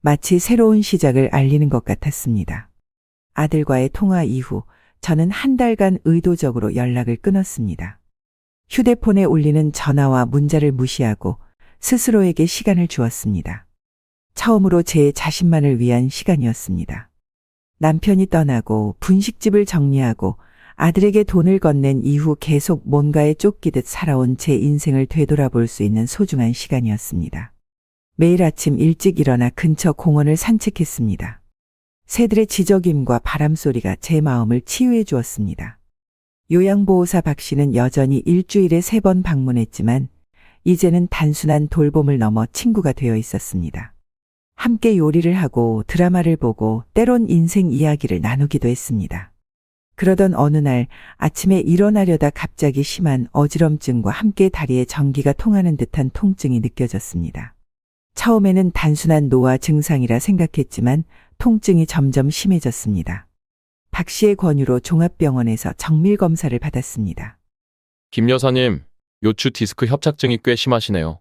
마치 새로운 시작을 알리는 것 같았습니다. 아들과의 통화 이후 저는 한 달간 의도적으로 연락을 끊었습니다. 휴대폰에 울리는 전화와 문자를 무시하고 스스로에게 시간을 주었습니다. 처음으로 제 자신만을 위한 시간이었습니다. 남편이 떠나고 분식집을 정리하고 아들에게 돈을 건넨 이후 계속 뭔가에 쫓기듯 살아온 제 인생을 되돌아볼 수 있는 소중한 시간이었습니다. 매일 아침 일찍 일어나 근처 공원을 산책했습니다. 새들의 지저귐과 바람소리가 제 마음을 치유해 주었습니다. 요양보호사 박 씨는 여전히 일주일에 3번 방문했지만 이제는 단순한 돌봄을 넘어 친구가 되어 있었습니다. 함께 요리를 하고 드라마를 보고 때론 인생 이야기를 나누기도 했습니다. 그러던 어느 날 아침에 일어나려다 갑자기 심한 어지럼증과 함께 다리에 전기가 통하는 듯한 통증이 느껴졌습니다. 처음에는 단순한 노화 증상이라 생각했지만 통증이 점점 심해졌습니다. 박 씨의 권유로 종합병원에서 정밀 검사를 받았습니다. 김 여사님, 요추 디스크 협착증이 꽤 심하시네요.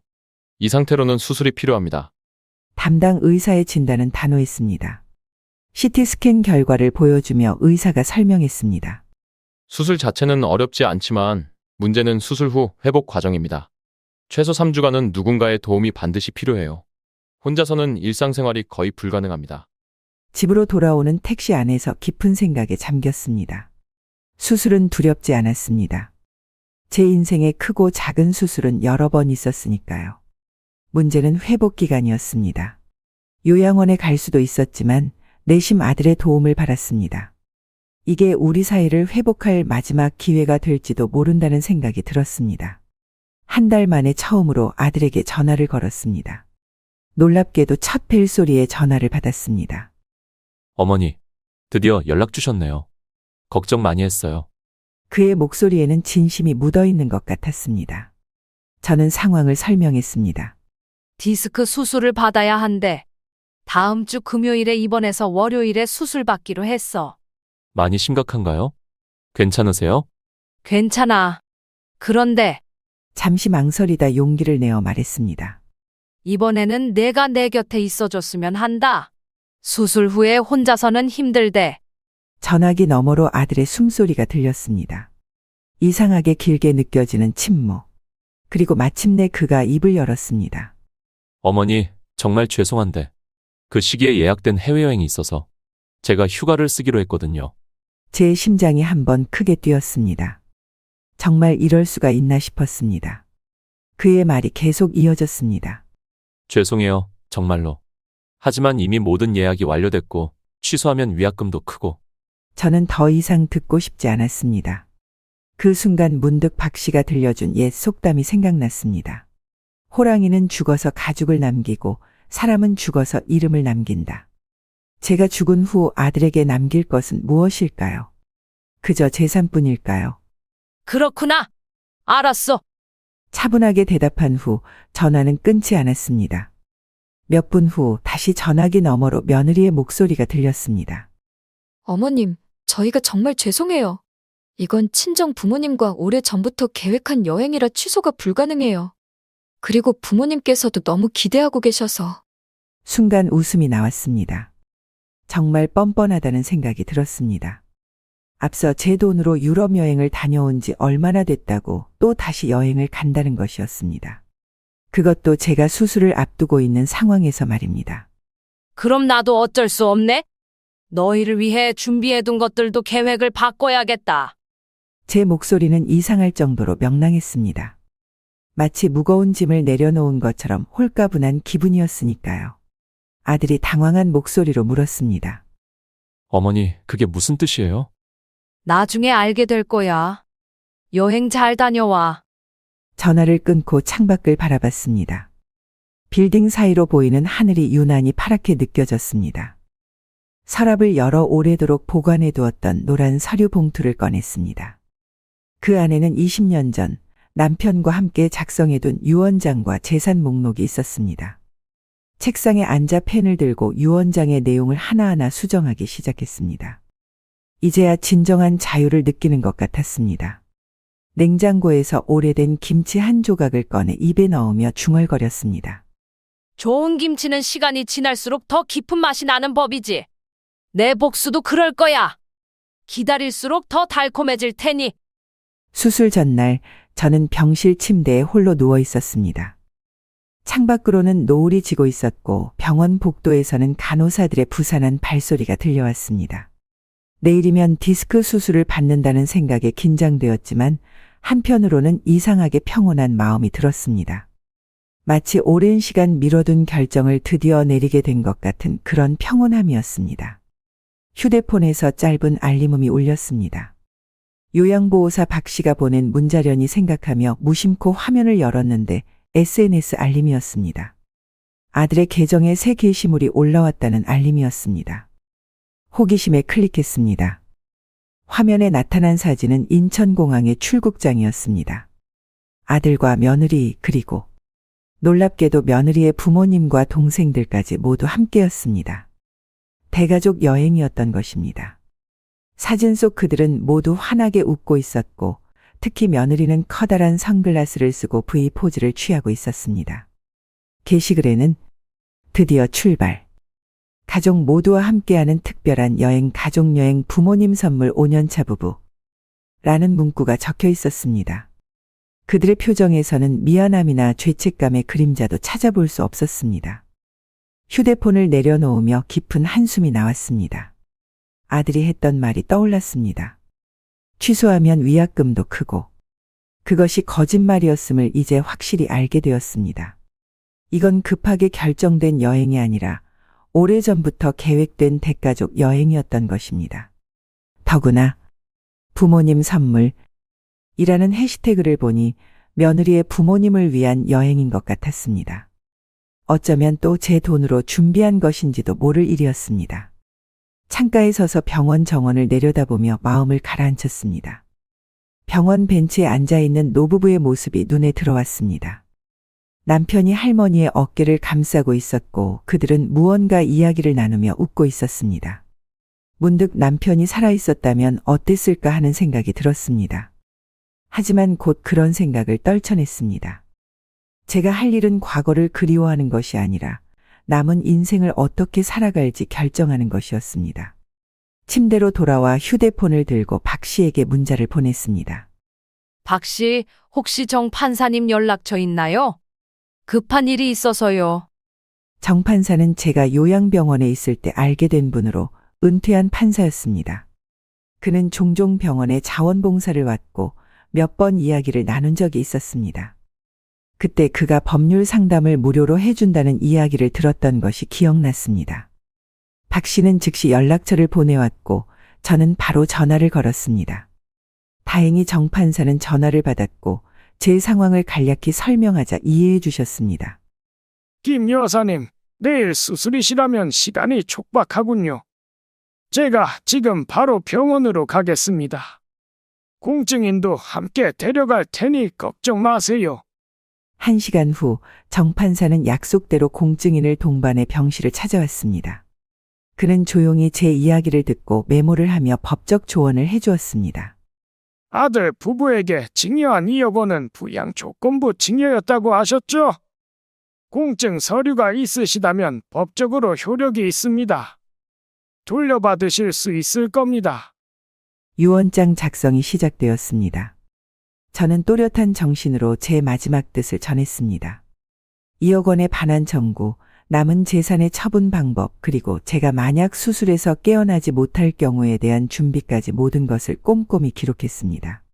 이 상태로는 수술이 필요합니다. 담당 의사의 진단은 단호했습니다. CT 스캔 결과를 보여주며 의사가 설명했습니다. 수술 자체는 어렵지 않지만 문제는 수술 후 회복 과정입니다. 최소 3주간은 누군가의 도움이 반드시 필요해요. 혼자서는 일상생활이 거의 불가능합니다. 집으로 돌아오는 택시 안에서 깊은 생각에 잠겼습니다. 수술은 두렵지 않았습니다. 제 인생에 크고 작은 수술은 여러 번 있었으니까요. 문제는 회복 기간이었습니다. 요양원에 갈 수도 있었지만 내심 아들의 도움을 받았습니다. 이게 우리 사이를 회복할 마지막 기회가 될지도 모른다는 생각이 들었습니다. 한 달 만에 처음으로 아들에게 전화를 걸었습니다. 놀랍게도 첫 벨소리에 전화를 받았습니다. 어머니, 드디어 연락 주셨네요. 걱정 많이 했어요. 그의 목소리에는 진심이 묻어 있는 것 같았습니다. 저는 상황을 설명했습니다. 디스크 수술을 받아야 한대. 다음 주 금요일에 입원해서 월요일에 수술 받기로 했어. 많이 심각한가요? 괜찮으세요? 괜찮아. 그런데 잠시 망설이다 용기를 내어 말했습니다. 이번에는 내가 내 곁에 있어줬으면 한다. 수술 후에 혼자서는 힘들대. 전화기 너머로 아들의 숨소리가 들렸습니다. 이상하게 길게 느껴지는 침묵. 그리고 마침내 그가 입을 열었습니다. 어머니, 정말 죄송한데 그 시기에 예약된 해외여행이 있어서 제가 휴가를 쓰기로 했거든요. 제 심장이 한번 크게 뛰었습니다. 정말 이럴 수가 있나 싶었습니다. 그의 말이 계속 이어졌습니다. 죄송해요, 정말로. 하지만 이미 모든 예약이 완료됐고 취소하면 위약금도 크고. 저는 더 이상 듣고 싶지 않았습니다. 그 순간 문득 박 씨가 들려준 옛 속담이 생각났습니다. 호랑이는 죽어서 가죽을 남기고 사람은 죽어서 이름을 남긴다. 제가 죽은 후 아들에게 남길 것은 무엇일까요? 그저 재산뿐일까요? 그렇구나. 알았어. 차분하게 대답한 후 전화는 끊지 않았습니다. 몇 분 후 다시 전화기 너머로 며느리의 목소리가 들렸습니다. 어머님, 저희가 정말 죄송해요. 이건 친정 부모님과 오래전부터 계획한 여행이라 취소가 불가능해요. 그리고 부모님께서도 너무 기대하고 계셔서. 순간 웃음이 나왔습니다. 정말 뻔뻔하다는 생각이 들었습니다. 앞서 제 돈으로 유럽 여행을 다녀온 지 얼마나 됐다고 또 다시 여행을 간다는 것이었습니다. 그것도 제가 수술을 앞두고 있는 상황에서 말입니다. 그럼 나도 어쩔 수 없네. 너희를 위해 준비해둔 것들도 계획을 바꿔야겠다. 제 목소리는 이상할 정도로 명랑했습니다. 마치 무거운 짐을 내려놓은 것처럼 홀가분한 기분이었으니까요. 아들이 당황한 목소리로 물었습니다. 어머니, 그게 무슨 뜻이에요? 나중에 알게 될 거야. 여행 잘 다녀와. 전화를 끊고 창밖을 바라봤습니다. 빌딩 사이로 보이는 하늘이 유난히 파랗게 느껴졌습니다. 서랍을 열어 오래도록 보관해 두었던 노란 서류 봉투를 꺼냈습니다. 그 안에는 20년 전 남편과 함께 작성해둔 유언장과 재산 목록이 있었습니다. 책상에 앉아 펜을 들고 유언장의 내용을 하나하나 수정하기 시작했습니다. 이제야 진정한 자유를 느끼는 것 같았습니다. 냉장고에서 오래된 김치 한 조각을 꺼내 입에 넣으며 중얼거렸습니다. 좋은 김치는 시간이 지날수록 더 깊은 맛이 나는 법이지. 내 복수도 그럴 거야. 기다릴수록 더 달콤해질 테니. 수술 전날 저는 병실 침대에 홀로 누워 있었습니다. 창밖으로는 노을이 지고 있었고 병원 복도에서는 간호사들의 부산한 발소리가 들려왔습니다. 내일이면 디스크 수술을 받는다는 생각에 긴장되었지만 한편으로는 이상하게 평온한 마음이 들었습니다. 마치 오랜 시간 미뤄둔 결정을 드디어 내리게 된 것 같은 그런 평온함이었습니다. 휴대폰에서 짧은 알림음이 울렸습니다. 요양보호사 박 씨가 보낸 문자련이 생각하며 무심코 화면을 열었는데 SNS 알림이었습니다. 아들의 계정에 새 게시물이 올라왔다는 알림이었습니다. 호기심에 클릭했습니다. 화면에 나타난 사진은 인천공항의 출국장이었습니다. 아들과 며느리 그리고 놀랍게도 며느리의 부모님과 동생들까지 모두 함께였습니다. 대가족 여행이었던 것입니다. 사진 속 그들은 모두 환하게 웃고 있었고 특히 며느리는 커다란 선글라스를 쓰고 V 포즈를 취하고 있었습니다. 게시글에는 드디어 출발. 가족 모두와 함께하는 특별한 여행, 가족여행, 부모님 선물 5년차 부부. 라는 문구가 적혀 있었습니다. 그들의 표정에서는 미안함이나 죄책감의 그림자도 찾아볼 수 없었습니다. 휴대폰을 내려놓으며 깊은 한숨이 나왔습니다. 아들이 했던 말이 떠올랐습니다. 취소하면 위약금도 크고. 그것이 거짓말이었음을 이제 확실히 알게 되었습니다. 이건 급하게 결정된 여행이 아니라 오래전부터 계획된 대가족 여행이었던 것입니다. 더구나 부모님 선물이라는 해시태그를 보니 며느리의 부모님을 위한 여행인 것 같았습니다. 어쩌면 또 제 돈으로 준비한 것인지도 모를 일이었습니다. 창가에 서서 병원 정원을 내려다보며 마음을 가라앉혔습니다. 병원 벤치에 앉아있는 노부부의 모습이 눈에 들어왔습니다. 남편이 할머니의 어깨를 감싸고 있었고 그들은 무언가 이야기를 나누며 웃고 있었습니다. 문득 남편이 살아있었다면 어땠을까 하는 생각이 들었습니다. 하지만 곧 그런 생각을 떨쳐냈습니다. 제가 할 일은 과거를 그리워하는 것이 아니라 남은 인생을 어떻게 살아갈지 결정하는 것이었습니다. 침대로 돌아와 휴대폰을 들고 박 씨에게 문자를 보냈습니다. 박 씨, 혹시 정 판사님 연락처 있나요? 급한 일이 있어서요. 정 판사는 제가 요양병원에 있을 때 알게 된 분으로 은퇴한 판사였습니다. 그는 종종 병원에 자원봉사를 왔고 몇 번 이야기를 나눈 적이 있었습니다. 그때 그가 법률 상담을 무료로 해준다는 이야기를 들었던 것이 기억났습니다. 박 씨는 즉시 연락처를 보내왔고 저는 바로 전화를 걸었습니다. 다행히 정 판사는 전화를 받았고 제 상황을 간략히 설명하자 이해해 주셨습니다. 김 여사님, 내일 수술이시라면 시간이 촉박하군요. 제가 지금 바로 병원으로 가겠습니다. 공증인도 함께 데려갈 테니 걱정 마세요. 1시간 후 정 판사는 약속대로 공증인을 동반해 병실을 찾아왔습니다. 그는 조용히 제 이야기를 듣고 메모를 하며 법적 조언을 해주었습니다. 아들 부부에게 증여한 2억 원은 부양 조건부 증여였다고 하셨죠? 공증 서류가 있으시다면 법적으로 효력이 있습니다. 돌려받으실 수 있을 겁니다. 유언장 작성이 시작되었습니다. 저는 또렷한 정신으로 제 마지막 뜻을 전했습니다. 2억 원의 반환 청구, 남은 재산의 처분 방법, 그리고 제가 만약 수술에서 깨어나지 못할 경우에 대한 준비까지 모든 것을 꼼꼼히 기록했습니다.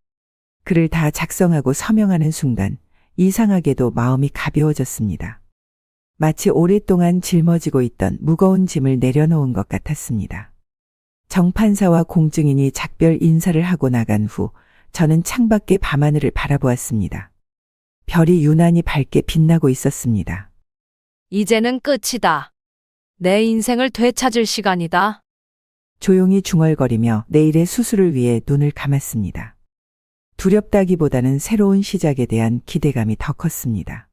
글을 다 작성하고 서명하는 순간 이상하게도 마음이 가벼워졌습니다. 마치 오랫동안 짊어지고 있던 무거운 짐을 내려놓은 것 같았습니다. 정 판사와 공증인이 작별 인사를 하고 나간 후 저는 창밖의 밤하늘을 바라보았습니다. 별이 유난히 밝게 빛나고 있었습니다. 이제는 끝이다. 내 인생을 되찾을 시간이다. 조용히 중얼거리며 내일의 수술을 위해 눈을 감았습니다. 두렵다기보다는 새로운 시작에 대한 기대감이 더 컸습니다.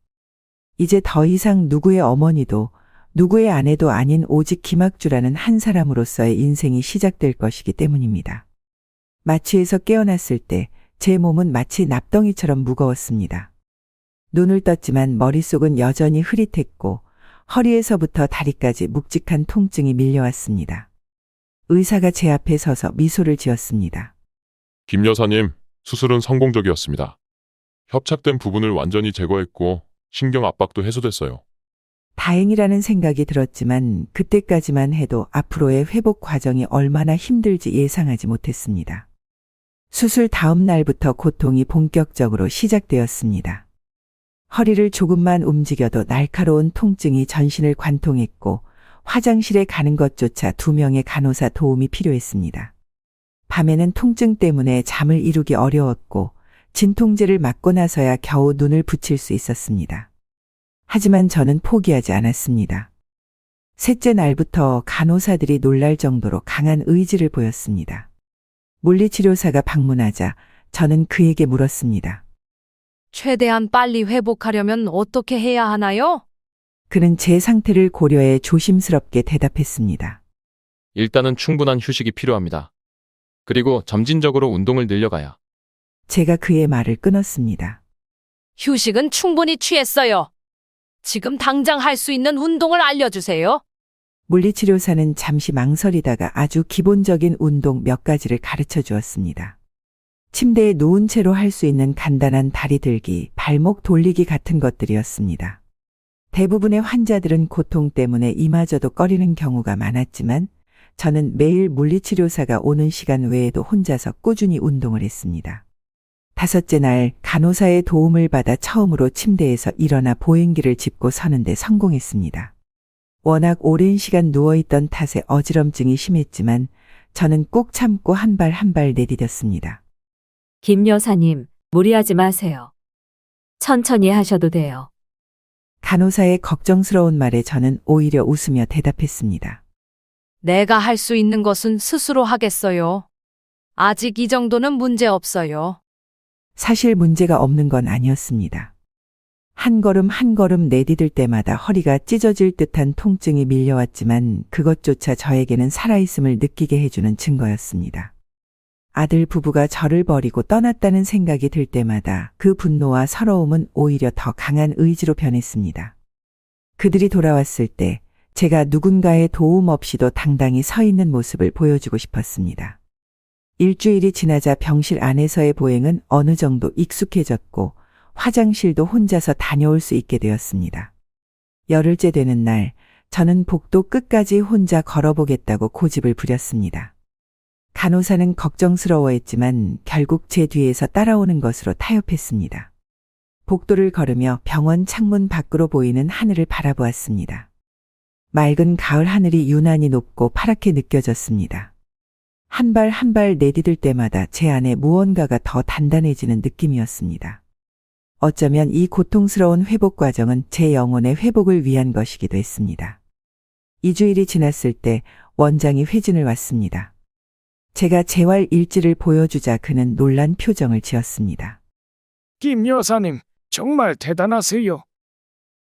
이제 더 이상 누구의 어머니도 누구의 아내도 아닌 오직 김학주라는 한 사람으로서의 인생이 시작될 것이기 때문입니다. 마취에서 깨어났을 때 제 몸은 마치 납덩이처럼 무거웠습니다. 눈을 떴지만 머릿속은 여전히 흐릿했고 허리에서부터 다리까지 묵직한 통증이 밀려왔습니다. 의사가 제 앞에 서서 미소를 지었습니다. 김 여사님, 수술은 성공적이었습니다. 협착된 부분을 완전히 제거했고 신경 압박도 해소됐어요. 다행이라는 생각이 들었지만 그때까지만 해도 앞으로의 회복 과정이 얼마나 힘들지 예상하지 못했습니다. 수술 다음 날부터 고통이 본격적으로 시작되었습니다. 허리를 조금만 움직여도 날카로운 통증이 전신을 관통했고 화장실에 가는 것조차 2명의 간호사 도움이 필요했습니다. 밤에는 통증 때문에 잠을 이루기 어려웠고 진통제를 맞고 나서야 겨우 눈을 붙일 수 있었습니다. 하지만 저는 포기하지 않았습니다. 셋째 날부터 간호사들이 놀랄 정도로 강한 의지를 보였습니다. 물리치료사가 방문하자 저는 그에게 물었습니다. 최대한 빨리 회복하려면 어떻게 해야 하나요? 그는 제 상태를 고려해 조심스럽게 대답했습니다. 일단은 충분한 휴식이 필요합니다. 그리고 점진적으로 운동을 늘려가야. 제가 그의 말을 끊었습니다. 휴식은 충분히 취했어요. 지금 당장 할 수 있는 운동을 알려주세요. 물리치료사는 잠시 망설이다가 아주 기본적인 운동 몇 가지를 가르쳐 주었습니다. 침대에 누운 채로 할 수 있는 간단한 다리 들기, 발목 돌리기 같은 것들이었습니다. 대부분의 환자들은 고통 때문에 이마저도 꺼리는 경우가 많았지만 저는 매일 물리치료사가 오는 시간 외에도 혼자서 꾸준히 운동을 했습니다. 5째 날 간호사의 도움을 받아 처음으로 침대에서 일어나 보행기를 짚고 서는데 성공했습니다. 워낙 오랜 시간 누워있던 탓에 어지럼증이 심했지만 저는 꾹 참고 한 발 한 발 내디뎠습니다. 김 여사님, 무리하지 마세요. 천천히 하셔도 돼요. 간호사의 걱정스러운 말에 저는 오히려 웃으며 대답했습니다. 내가 할 수 있는 것은 스스로 하겠어요. 아직 이 정도는 문제 없어요. 사실 문제가 없는 건 아니었습니다. 한 걸음 한 걸음 내디딜 때마다 허리가 찢어질 듯한 통증이 밀려왔지만 그것조차 저에게는 살아있음을 느끼게 해주는 증거였습니다. 아들 부부가 저를 버리고 떠났다는 생각이 들 때마다 그 분노와 서러움은 오히려 더 강한 의지로 변했습니다. 그들이 돌아왔을 때 제가 누군가의 도움 없이도 당당히 서 있는 모습을 보여주고 싶었습니다. 일주일이 지나자 병실 안에서의 보행은 어느 정도 익숙해졌고 화장실도 혼자서 다녀올 수 있게 되었습니다. 열흘째 되는 날, 저는 복도 끝까지 혼자 걸어보겠다고 고집을 부렸습니다. 간호사는 걱정스러워했지만 결국 제 뒤에서 따라오는 것으로 타협했습니다. 복도를 걸으며 병원 창문 밖으로 보이는 하늘을 바라보았습니다. 맑은 가을 하늘이 유난히 높고 파랗게 느껴졌습니다. 한 발 한 발 내디딜 때마다 제 안에 무언가가 더 단단해지는 느낌이었습니다. 어쩌면 이 고통스러운 회복 과정은 제 영혼의 회복을 위한 것이기도 했습니다. 2주일이 지났을 때 원장이 회진을 왔습니다. 제가 재활 일지를 보여주자 그는 놀란 표정을 지었습니다. 김 여사님, 정말 대단하세요.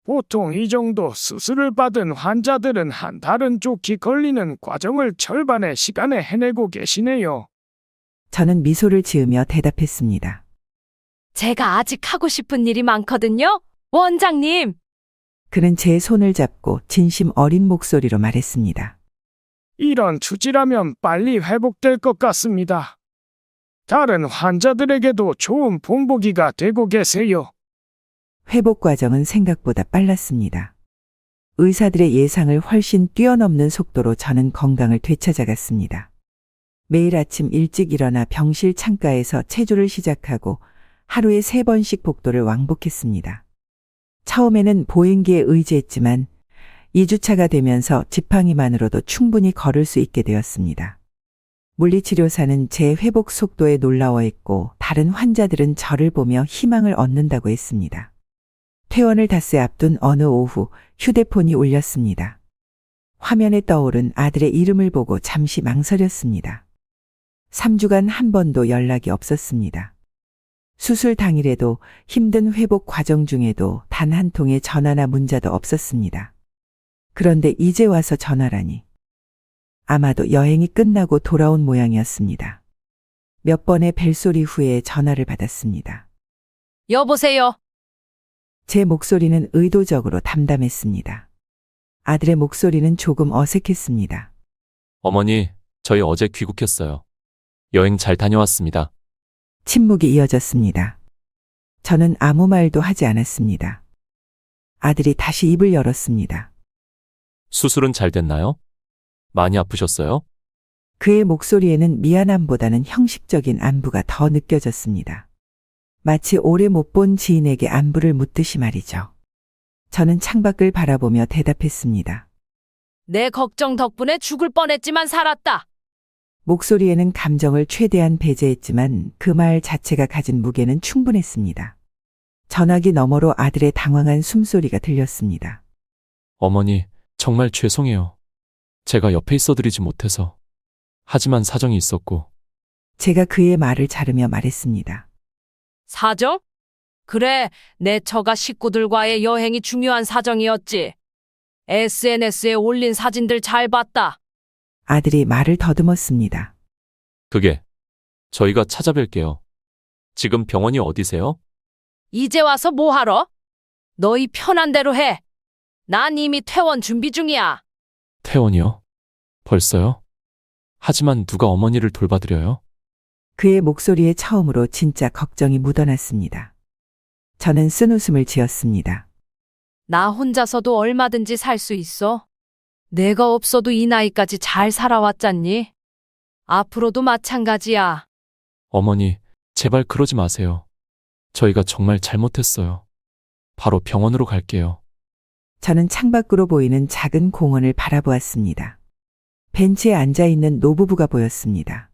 보통 이 정도 수술을 받은 환자들은 한 달은 좋게 걸리는 과정을 절반의 시간에 해내고 계시네요. 저는 미소를 지으며 대답했습니다. 제가 아직 하고 싶은 일이 많거든요. 원장님. 그는 제 손을 잡고 진심 어린 목소리로 말했습니다. 이런 추지라면 빨리 회복될 것 같습니다. 다른 환자들에게도 좋은 본보기가 되고 계세요. 회복 과정은 생각보다 빨랐습니다. 의사들의 예상을 훨씬 뛰어넘는 속도로 저는 건강을 되찾아갔습니다. 매일 아침 일찍 일어나 병실 창가에서 체조를 시작하고 하루에 3번씩 복도를 왕복했습니다. 처음에는 보행기에 의지했지만 2주차가 되면서 지팡이만으로도 충분히 걸을 수 있게 되었습니다. 물리치료사는 제 회복 속도에 놀라워했고 다른 환자들은 저를 보며 희망을 얻는다고 했습니다. 퇴원을 닷새 앞둔 어느 오후 휴대폰이 울렸습니다. 화면에 떠오른 아들의 이름을 보고 잠시 망설였습니다. 3주간 한 번도 연락이 없었습니다. 수술 당일에도 힘든 회복 과정 중에도 단 한 통의 전화나 문자도 없었습니다. 그런데 이제 와서 전화라니. 아마도 여행이 끝나고 돌아온 모양이었습니다. 몇 번의 벨소리 후에 전화를 받았습니다. 여보세요. 제 목소리는 의도적으로 담담했습니다. 아들의 목소리는 조금 어색했습니다. 어머니, 저희 어제 귀국했어요. 여행 잘 다녀왔습니다. 침묵이 이어졌습니다. 저는 아무 말도 하지 않았습니다. 아들이 다시 입을 열었습니다. 수술은 잘 됐나요? 많이 아프셨어요? 그의 목소리에는 미안함보다는 형식적인 안부가 더 느껴졌습니다. 마치 오래 못 본 지인에게 안부를 묻듯이 말이죠. 저는 창밖을 바라보며 대답했습니다. 내 걱정 덕분에 죽을 뻔했지만 살았다. 목소리에는 감정을 최대한 배제했지만 그 말 자체가 가진 무게는 충분했습니다. 전화기 너머로 아들의 당황한 숨소리가 들렸습니다. 어머니, 정말 죄송해요. 제가 옆에 있어드리지 못해서. 하지만 사정이 있었고. 제가 그의 말을 자르며 말했습니다. 사정? 그래, 내 처가 식구들과의 여행이 중요한 사정이었지. SNS에 올린 사진들 잘 봤다. 아들이 말을 더듬었습니다. 그게 저희가 찾아뵐게요. 지금 병원이 어디세요? 이제 와서 뭐 하러? 너희 편한 대로 해. 난 이미 퇴원 준비 중이야. 퇴원이요? 벌써요? 하지만 누가 어머니를 돌봐드려요? 그의 목소리에 처음으로 진짜 걱정이 묻어났습니다. 저는 쓴웃음을 지었습니다. 나 혼자서도 얼마든지 살 수 있어. 내가 없어도 이 나이까지 잘 살아왔잖니? 앞으로도 마찬가지야. 어머니, 제발 그러지 마세요. 저희가 정말 잘못했어요. 바로 병원으로 갈게요. 저는 창밖으로 보이는 작은 공원을 바라보았습니다. 벤치에 앉아있는 노부부가 보였습니다.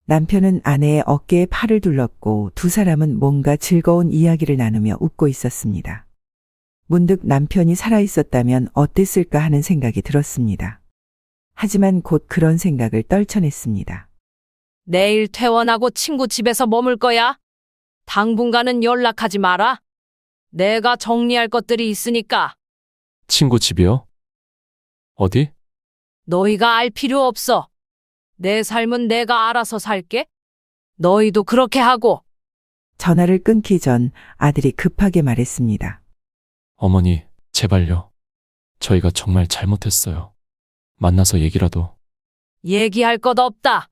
남편은 아내의 어깨에 팔을 둘렀고 두 사람은 뭔가 즐거운 이야기를 나누며 웃고 있었습니다. 문득 남편이 살아있었다면 어땠을까 하는 생각이 들었습니다. 하지만 곧 그런 생각을 떨쳐냈습니다. 내일 퇴원하고 친구 집에서 머물 거야. 당분간은 연락하지 마라. 내가 정리할 것들이 있으니까. 친구 집이요? 어디? 너희가 알 필요 없어. 내 삶은 내가 알아서 살게. 너희도 그렇게 하고. 전화를 끊기 전 아들이 급하게 말했습니다. 어머니, 제발요. 저희가 정말 잘못했어요. 만나서 얘기라도. 얘기할 것 없다.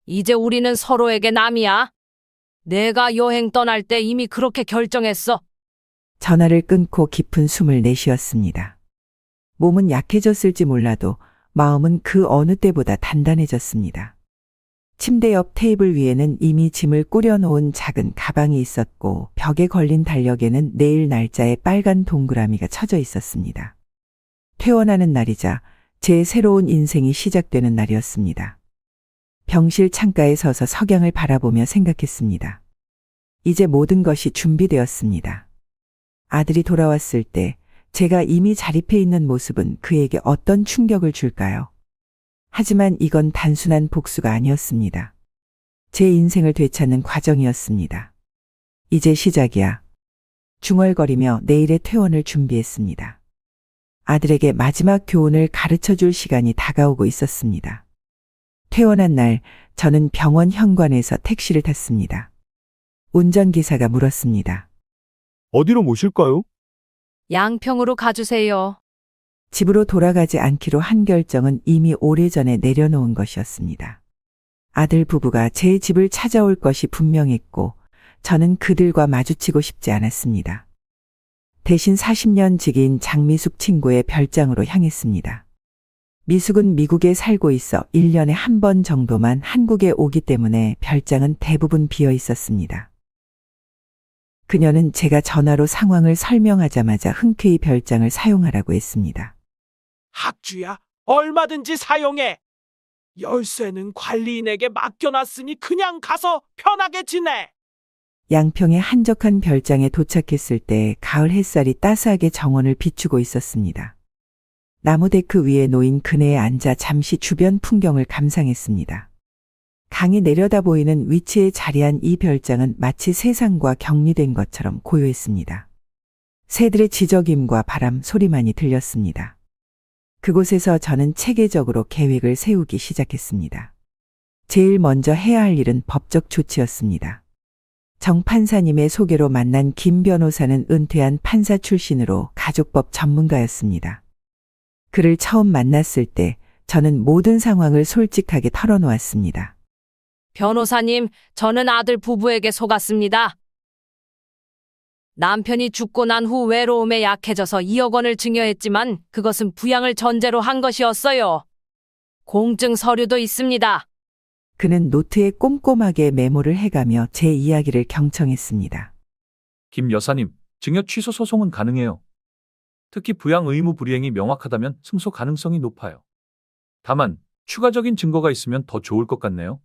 이제 우리는 서로에게 남이야. 내가 여행 떠날 때 이미 그렇게 결정했어. 전화를 끊고 깊은 숨을 내쉬었습니다. 몸은 약해졌을지 몰라도 마음은 그 어느 때보다 단단해졌습니다. 침대 옆 테이블 위에는 이미 짐을 꾸려놓은 작은 가방이 있었고 벽에 걸린 달력에는 내일 날짜에 빨간 동그라미가 쳐져 있었습니다. 퇴원하는 날이자 제 새로운 인생이 시작되는 날이었습니다. 병실 창가에 서서 석양을 바라보며 생각했습니다. 이제 모든 것이 준비되었습니다. 아들이 돌아왔을 때 제가 이미 자립해 있는 모습은 그에게 어떤 충격을 줄까요? 하지만 이건 단순한 복수가 아니었습니다. 제 인생을 되찾는 과정이었습니다. 이제 시작이야. 중얼거리며 내일의 퇴원을 준비했습니다. 아들에게 마지막 교훈을 가르쳐 줄 시간이 다가오고 있었습니다. 퇴원한 날, 저는 병원 현관에서 택시를 탔습니다. 운전기사가 물었습니다. 어디로 모실까요? 양평으로 가주세요. 집으로 돌아가지 않기로 한 결정은 이미 오래전에 내려놓은 것이었습니다. 아들 부부가 제 집을 찾아올 것이 분명했고 저는 그들과 마주치고 싶지 않았습니다. 대신 40년 지기인 장미숙 친구의 별장으로 향했습니다. 미숙은 미국에 살고 있어 1년에 한 번 정도만 한국에 오기 때문에 별장은 대부분 비어 있었습니다. 그녀는 제가 전화로 상황을 설명하자마자 흔쾌히 별장을 사용하라고 했습니다. 학주야, 얼마든지 사용해. 열쇠는 관리인에게 맡겨놨으니 그냥 가서 편하게 지내. 양평의 한적한 별장에 도착했을 때 가을 햇살이 따스하게 정원을 비추고 있었습니다. 나무 데크 위에 놓인 그네에 앉아 잠시 주변 풍경을 감상했습니다. 강이 내려다 보이는 위치에 자리한 이 별장은 마치 세상과 격리된 것처럼 고요했습니다. 새들의 지저귐과 바람 소리만이 들렸습니다. 그곳에서 저는 체계적으로 계획을 세우기 시작했습니다. 제일 먼저 해야 할 일은 법적 조치였습니다. 정 판사님의 소개로 만난 김 변호사는 은퇴한 판사 출신으로 가족법 전문가였습니다. 그를 처음 만났을 때 저는 모든 상황을 솔직하게 털어놓았습니다. 변호사님, 저는 아들 부부에게 속았습니다. 남편이 죽고 난 후 외로움에 약해져서 2억 원을 증여했지만 그것은 부양을 전제로 한 것이었어요. 공증 서류도 있습니다. 그는 노트에 꼼꼼하게 메모를 해가며 제 이야기를 경청했습니다. 김 여사님, 증여 취소 소송은 가능해요. 특히 부양 의무 불이행이 명확하다면 승소 가능성이 높아요. 다만 추가적인 증거가 있으면 더 좋을 것 같네요.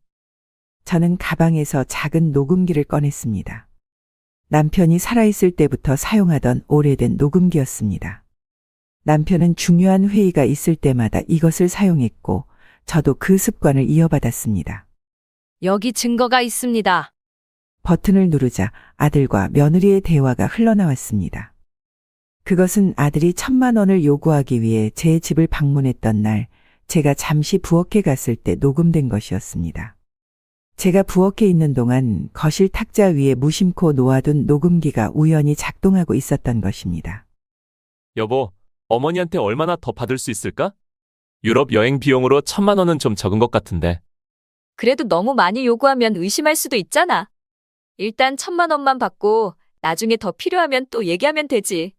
저는 가방에서 작은 녹음기를 꺼냈습니다. 남편이 살아있을 때부터 사용하던 오래된 녹음기였습니다. 남편은 중요한 회의가 있을 때마다 이것을 사용했고 저도 그 습관을 이어받았습니다. 여기 증거가 있습니다. 버튼을 누르자 아들과 며느리의 대화가 흘러나왔습니다. 그것은 아들이 1,000만 원을 요구하기 위해 제 집을 방문했던 날 제가 잠시 부엌에 갔을 때 녹음된 것이었습니다. 제가 부엌에 있는 동안 거실 탁자 위에 무심코 놓아둔 녹음기가 우연히 작동하고 있었던 것입니다. 여보, 어머니한테 얼마나 더 받을 수 있을까? 유럽 여행 비용으로 1,000만 원은 좀 적은 것 같은데. 그래도 너무 많이 요구하면 의심할 수도 있잖아. 일단 1,000만 원만 받고 나중에 더 필요하면 또 얘기하면 되지.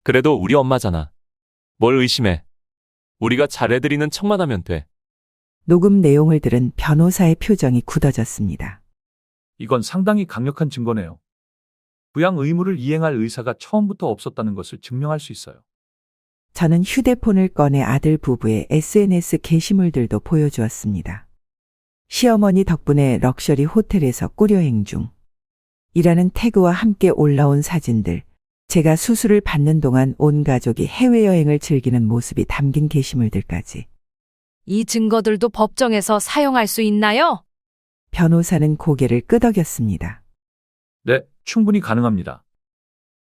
그래도 우리 엄마잖아. 뭘 의심해. 우리가 잘해드리는 척만 하면 돼. 녹음 내용을 들은 변호사의 표정이 굳어졌습니다. 이건 상당히 강력한 증거네요. 부양 의무를 이행할 의사가 처음부터 없었다는 것을 증명할 수 있어요. 저는 휴대폰을 꺼내 아들 부부의 SNS 게시물들도 보여주었습니다. 시어머니 덕분에 럭셔리 호텔에서 꿀여행 중. 이라는 태그와 함께 올라온 사진들, 제가 수술을 받는 동안 온 가족이 해외여행을 즐기는 모습이 담긴 게시물들까지. 이 증거들도 법정에서 사용할 수 있나요? 변호사는 고개를 끄덕였습니다. 네, 충분히 가능합니다.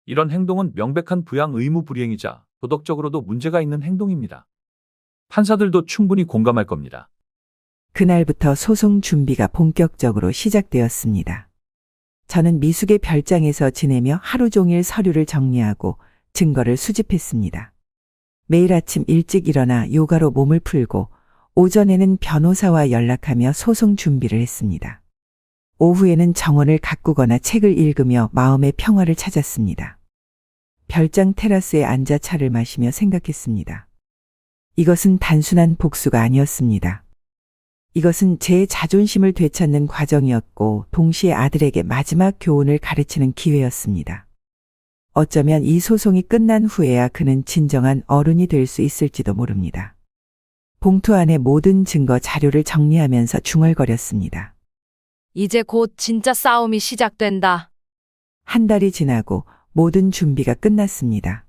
이런 행동은 명백한 부양 의무 불이행이자 도덕적으로도 문제가 있는 행동입니다. 판사들도 충분히 공감할 겁니다. 그날부터 소송 준비가 본격적으로 시작되었습니다. 저는 미숙의 별장에서 지내며 하루 종일 서류를 정리하고 증거를 수집했습니다. 매일 아침 일찍 일어나 요가로 몸을 풀고 오전에는 변호사와 연락하며 소송 준비를 했습니다. 오후에는 정원을 가꾸거나 책을 읽으며 마음의 평화를 찾았습니다. 별장 테라스에 앉아 차를 마시며 생각했습니다. 이것은 단순한 복수가 아니었습니다. 이것은 제 자존심을 되찾는 과정이었고 동시에 아들에게 마지막 교훈을 가르치는 기회였습니다. 어쩌면 이 소송이 끝난 후에야 그는 진정한 어른이 될 수 있을지도 모릅니다. 봉투 안에 모든 증거 자료를 정리하면서 중얼거렸습니다. 이제 곧 진짜 싸움이 시작된다. 한 달이 지나고 모든 준비가 끝났습니다.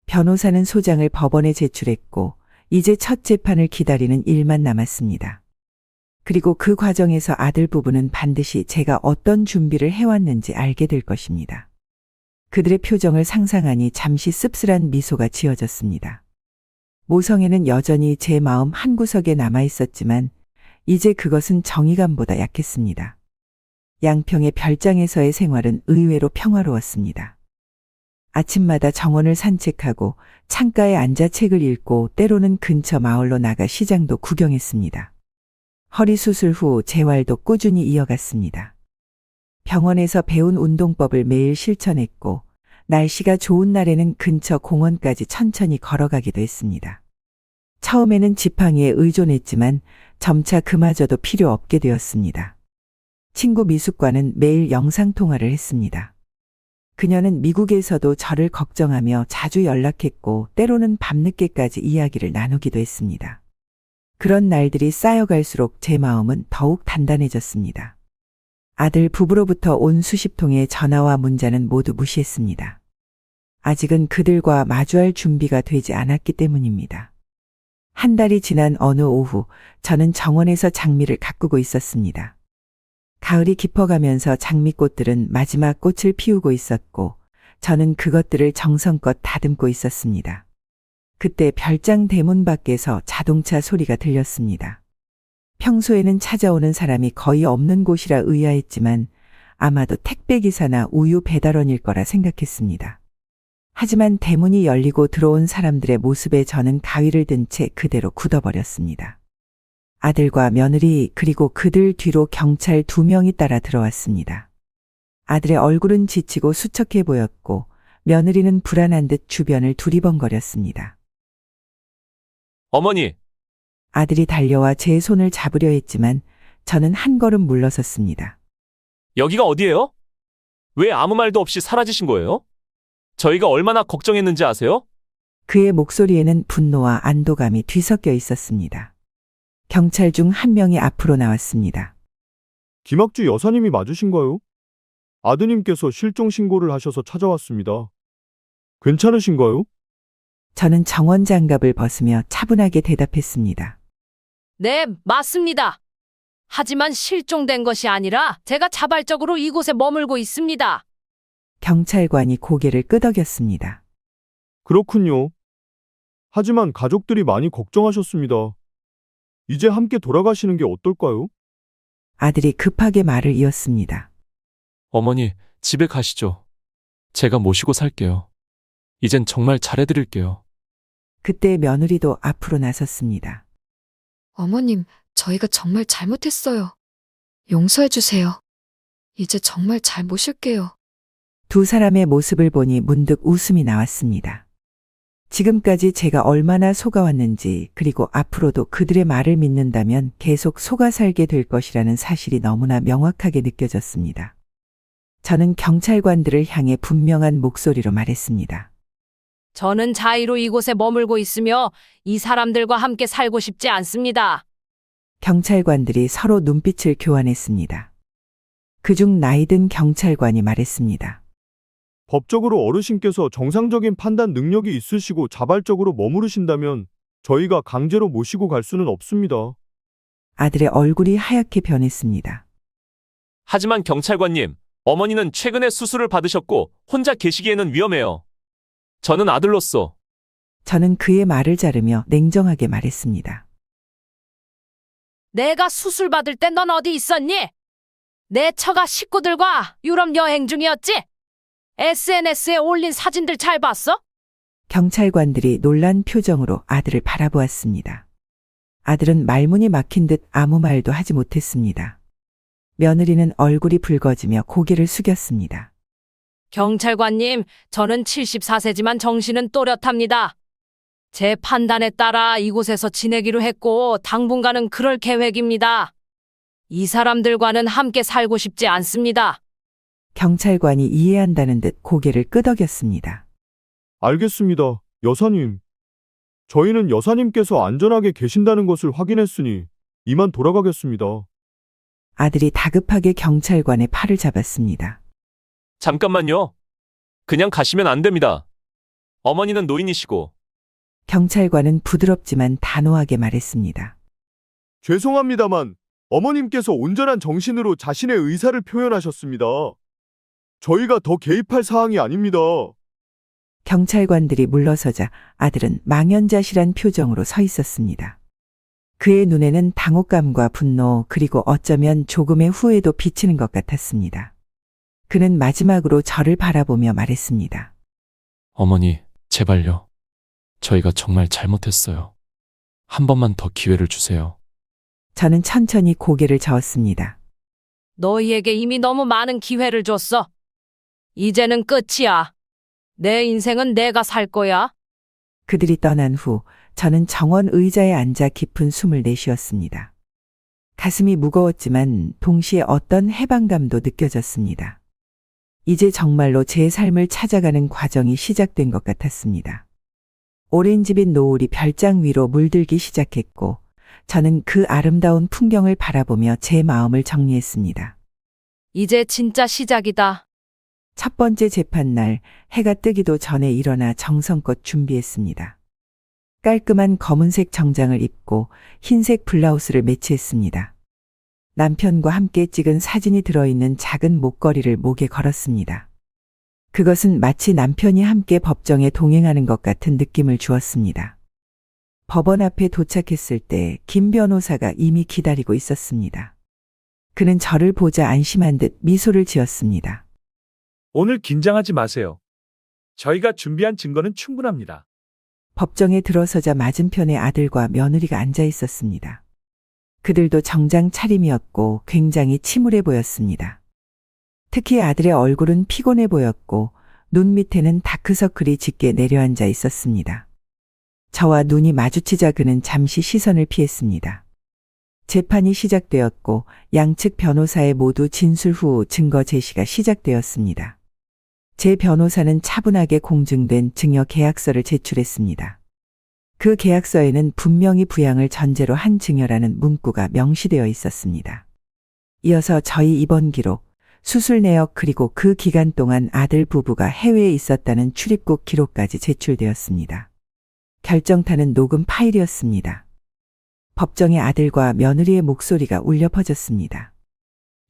변호사는 소장을 법원에 제출했고 이제 첫 재판을 기다리는 일만 남았습니다. 그리고 그 과정에서 아들 부부는 반드시 제가 어떤 준비를 해왔는지 알게 될 것입니다. 그들의 표정을 상상하니 잠시 씁쓸한 미소가 지어졌습니다. 모성애는 여전히 제 마음 한구석에 남아있었지만 이제 그것은 정의감보다 약했습니다. 양평의 별장에서의 생활은 의외로 평화로웠습니다. 아침마다 정원을 산책하고 창가에 앉아 책을 읽고 때로는 근처 마을로 나가 시장도 구경했습니다. 허리 수술 후 재활도 꾸준히 이어갔습니다. 병원에서 배운 운동법을 매일 실천했고 날씨가 좋은 날에는 근처 공원까지 천천히 걸어가기도 했습니다. 처음에는 지팡이에 의존했지만 점차 그마저도 필요 없게 되었습니다. 친구 미숙과는 매일 영상통화를 했습니다. 그녀는 미국에서도 저를 걱정하며 자주 연락했고 때로는 밤늦게까지 이야기를 나누기도 했습니다. 그런 날들이 쌓여갈수록 제 마음은 더욱 단단해졌습니다. 아들 부부로부터 온 수십 통의 전화와 문자는 모두 무시했습니다. 아직은 그들과 마주할 준비가 되지 않았기 때문입니다. 한 달이 지난 어느 오후 저는 정원에서 장미를 가꾸고 있었습니다. 가을이 깊어가면서 장미꽃들은 마지막 꽃을 피우고 있었고 저는 그것들을 정성껏 다듬고 있었습니다. 그때 별장 대문 밖에서 자동차 소리가 들렸습니다. 평소에는 찾아오는 사람이 거의 없는 곳이라 의아했지만 아마도 택배기사나 우유 배달원일 거라 생각했습니다. 하지만 대문이 열리고 들어온 사람들의 모습에 저는 가위를 든 채 그대로 굳어버렸습니다. 아들과 며느리 그리고 그들 뒤로 경찰 2명이 따라 들어왔습니다. 아들의 얼굴은 지치고 수척해 보였고 며느리는 불안한 듯 주변을 두리번거렸습니다. 어머니, 아들이 달려와 제 손을 잡으려 했지만 저는 한 걸음 물러섰습니다. 여기가 어디예요? 왜 아무 말도 없이 사라지신 거예요? 저희가 얼마나 걱정했는지 아세요? 그의 목소리에는 분노와 안도감이 뒤섞여 있었습니다. 경찰 중 한 명이 앞으로 나왔습니다. 김학주 여사님이 맞으신가요? 아드님께서 실종 신고를 하셔서 찾아왔습니다. 괜찮으신가요? 저는 정원 장갑을 벗으며 차분하게 대답했습니다. 네, 맞습니다. 하지만 실종된 것이 아니라 제가 자발적으로 이곳에 머물고 있습니다. 경찰관이 고개를 끄덕였습니다. 그렇군요. 하지만 가족들이 많이 걱정하셨습니다. 이제 함께 돌아가시는 게 어떨까요? 아들이 급하게 말을 이었습니다. 어머니, 집에 가시죠. 제가 모시고 살게요. 이젠 정말 잘해드릴게요. 그때 며느리도 앞으로 나섰습니다. 어머님, 저희가 정말 잘못했어요. 용서해 주세요. 이제 정말 잘 모실게요. 두 사람의 모습을 보니 문득 웃음이 나왔습니다. 지금까지 제가 얼마나 속아왔는지, 그리고 앞으로도 그들의 말을 믿는다면 계속 속아 살게 될 것이라는 사실이 너무나 명확하게 느껴졌습니다. 저는 경찰관들을 향해 분명한 목소리로 말했습니다. 저는 자의로 이곳에 머물고 있으며 이 사람들과 함께 살고 싶지 않습니다. 경찰관들이 서로 눈빛을 교환했습니다. 그중 나이든 경찰관이 말했습니다. 법적으로 어르신께서 정상적인 판단 능력이 있으시고 자발적으로 머무르신다면 저희가 강제로 모시고 갈 수는 없습니다. 아들의 얼굴이 하얗게 변했습니다. 하지만 경찰관님, 어머니는 최근에 수술을 받으셨고 혼자 계시기에는 위험해요. 저는 아들로서 저는 그의 말을 자르며 냉정하게 말했습니다. 내가 수술 받을 때 넌 어디 있었니? 내 처가 식구들과 유럽 여행 중이었지? SNS에 올린 사진들 잘 봤어? 경찰관들이 놀란 표정으로 아들을 바라보았습니다. 아들은 말문이 막힌 듯 아무 말도 하지 못했습니다. 며느리는 얼굴이 붉어지며 고개를 숙였습니다. 경찰관님, 저는 74세지만 정신은 또렷합니다. 제 판단에 따라 이곳에서 지내기로 했고 당분간은 그럴 계획입니다. 이 사람들과는 함께 살고 싶지 않습니다. 경찰관이 이해한다는 듯 고개를 끄덕였습니다. 알겠습니다, 여사님. 저희는 여사님께서 안전하게 계신다는 것을 확인했으니 이만 돌아가겠습니다. 아들이 다급하게 경찰관의 팔을 잡았습니다. 잠깐만요. 그냥 가시면 안 됩니다. 어머니는 노인이시고. 경찰관은 부드럽지만 단호하게 말했습니다. 죄송합니다만 어머님께서 온전한 정신으로 자신의 의사를 표현하셨습니다. 저희가 더 개입할 사항이 아닙니다. 경찰관들이 물러서자 아들은 망연자실한 표정으로 서 있었습니다. 그의 눈에는 당혹감과 분노, 그리고 어쩌면 조금의 후회도 비치는 것 같았습니다. 그는 마지막으로 저를 바라보며 말했습니다. 어머니, 제발요. 저희가 정말 잘못했어요. 한 번만 더 기회를 주세요. 저는 천천히 고개를 저었습니다. 너희에게 이미 너무 많은 기회를 줬어. 이제는 끝이야. 내 인생은 내가 살 거야. 그들이 떠난 후 저는 정원 의자에 앉아 깊은 숨을 내쉬었습니다. 가슴이 무거웠지만 동시에 어떤 해방감도 느껴졌습니다. 이제 정말로 제 삶을 찾아가는 과정이 시작된 것 같았습니다. 오렌지빛 노을이 별장 위로 물들기 시작했고 저는 그 아름다운 풍경을 바라보며 제 마음을 정리했습니다. 이제 진짜 시작이다. 첫 번째 재판날, 해가 뜨기도 전에 일어나 정성껏 준비했습니다. 깔끔한 검은색 정장을 입고 흰색 블라우스를 매치했습니다. 남편과 함께 찍은 사진이 들어있는 작은 목걸이를 목에 걸었습니다. 그것은 마치 남편이 함께 법정에 동행하는 것 같은 느낌을 주었습니다. 법원 앞에 도착했을 때 김 변호사가 이미 기다리고 있었습니다. 그는 저를 보자 안심한 듯 미소를 지었습니다. 오늘 긴장하지 마세요. 저희가 준비한 증거는 충분합니다. 법정에 들어서자 맞은편에 아들과 며느리가 앉아 있었습니다. 그들도 정장 차림이었고 굉장히 침울해 보였습니다. 특히 아들의 얼굴은 피곤해 보였고 눈 밑에는 다크서클이 짙게 내려앉아 있었습니다. 저와 눈이 마주치자 그는 잠시 시선을 피했습니다. 재판이 시작되었고 양측 변호사의 모두 진술 후 증거 제시가 시작되었습니다. 제 변호사는 차분하게 공증된 증여 계약서를 제출했습니다. 그 계약서에는 분명히 부양을 전제로 한 증여라는 문구가 명시되어 있었습니다. 이어서 저희 입원 기록, 수술 내역 그리고 그 기간 동안 아들 부부가 해외에 있었다는 출입국 기록까지 제출되었습니다. 결정타는 녹음 파일이었습니다. 법정에 아들과 며느리의 목소리가 울려 퍼졌습니다.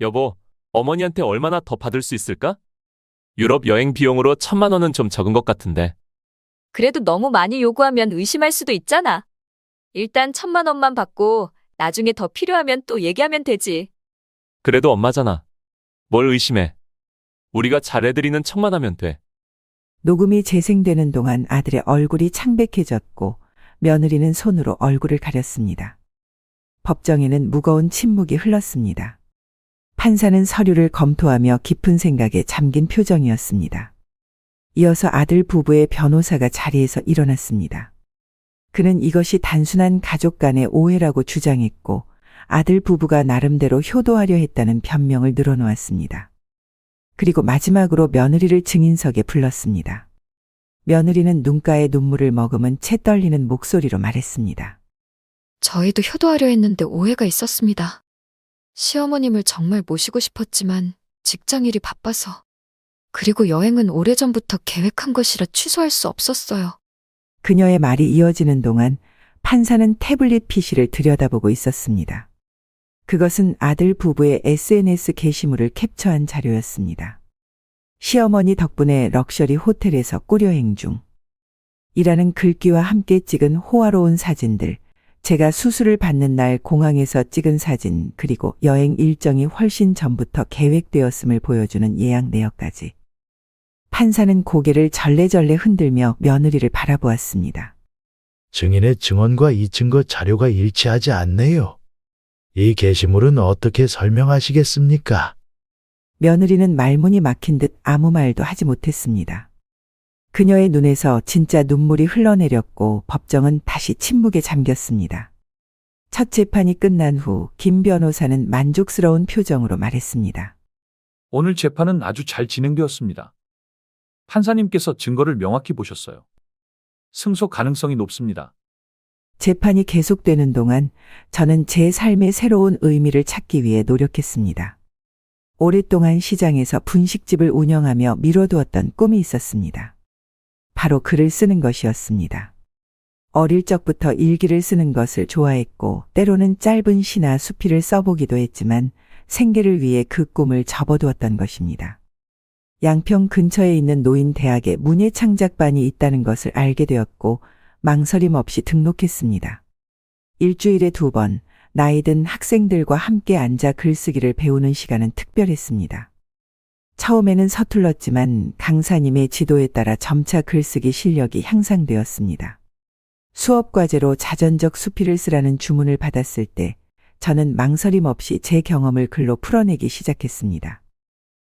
여보, 어머니한테 얼마나 더 받을 수 있을까? 유럽 여행 비용으로 1,000만 원은 좀 적은 것 같은데. 그래도 너무 많이 요구하면 의심할 수도 있잖아. 일단 1,000만 원만 받고 나중에 더 필요하면 또 얘기하면 되지. 그래도 엄마잖아. 뭘 의심해. 우리가 잘해드리는 척만 하면 돼. 녹음이 재생되는 동안 아들의 얼굴이 창백해졌고 며느리는 손으로 얼굴을 가렸습니다. 법정에는 무거운 침묵이 흘렀습니다. 판사는 서류를 검토하며 깊은 생각에 잠긴 표정이었습니다. 이어서 아들 부부의 변호사가 자리에서 일어났습니다. 그는 이것이 단순한 가족 간의 오해라고 주장했고 아들 부부가 나름대로 효도하려 했다는 변명을 늘어놓았습니다. 그리고 마지막으로 며느리를 증인석에 불렀습니다. 며느리는 눈가에 눈물을 머금은 채 떨리는 목소리로 말했습니다. 저희도 효도하려 했는데 오해가 있었습니다. 시어머님을 정말 모시고 싶었지만 직장일이 바빠서. 그리고 여행은 오래전부터 계획한 것이라 취소할 수 없었어요. 그녀의 말이 이어지는 동안 판사는 태블릿 PC를 들여다보고 있었습니다. 그것은 아들 부부의 SNS 게시물을 캡처한 자료였습니다. 시어머니 덕분에 럭셔리 호텔에서 꿀여행 중. 이라는 글귀와 함께 찍은 호화로운 사진들, 제가 수술을 받는 날 공항에서 찍은 사진, 그리고 여행 일정이 훨씬 전부터 계획되었음을 보여주는 예약 내역까지. 판사는 고개를 절레절레 흔들며 며느리를 바라보았습니다. 증인의 증언과 이 증거 자료가 일치하지 않네요. 이 게시물은 어떻게 설명하시겠습니까? 며느리는 말문이 막힌 듯 아무 말도 하지 못했습니다. 그녀의 눈에서 진짜 눈물이 흘러내렸고 법정은 다시 침묵에 잠겼습니다. 첫 재판이 끝난 후 김 변호사는 만족스러운 표정으로 말했습니다. 오늘 재판은 아주 잘 진행되었습니다. 판사님께서 증거를 명확히 보셨어요. 승소 가능성이 높습니다. 재판이 계속되는 동안 저는 제 삶의 새로운 의미를 찾기 위해 노력했습니다. 오랫동안 시장에서 분식집을 운영하며 미뤄두었던 꿈이 있었습니다. 바로 글을 쓰는 것이었습니다. 어릴 적부터 일기를 쓰는 것을 좋아했고 때로는 짧은 시나 수필을 써보기도 했지만 생계를 위해 그 꿈을 접어두었던 것입니다. 양평 근처에 있는 노인대학에 문예창작반이 있다는 것을 알게 되었고 망설임 없이 등록했습니다. 일주일에 2번 나이든 학생들과 함께 앉아 글쓰기를 배우는 시간은 특별했습니다. 처음에는 서툴렀지만 강사님의 지도에 따라 점차 글쓰기 실력이 향상되었습니다. 수업 과제로 자전적 수필을 쓰라는 주문을 받았을 때 저는 망설임 없이 제 경험을 글로 풀어내기 시작했습니다.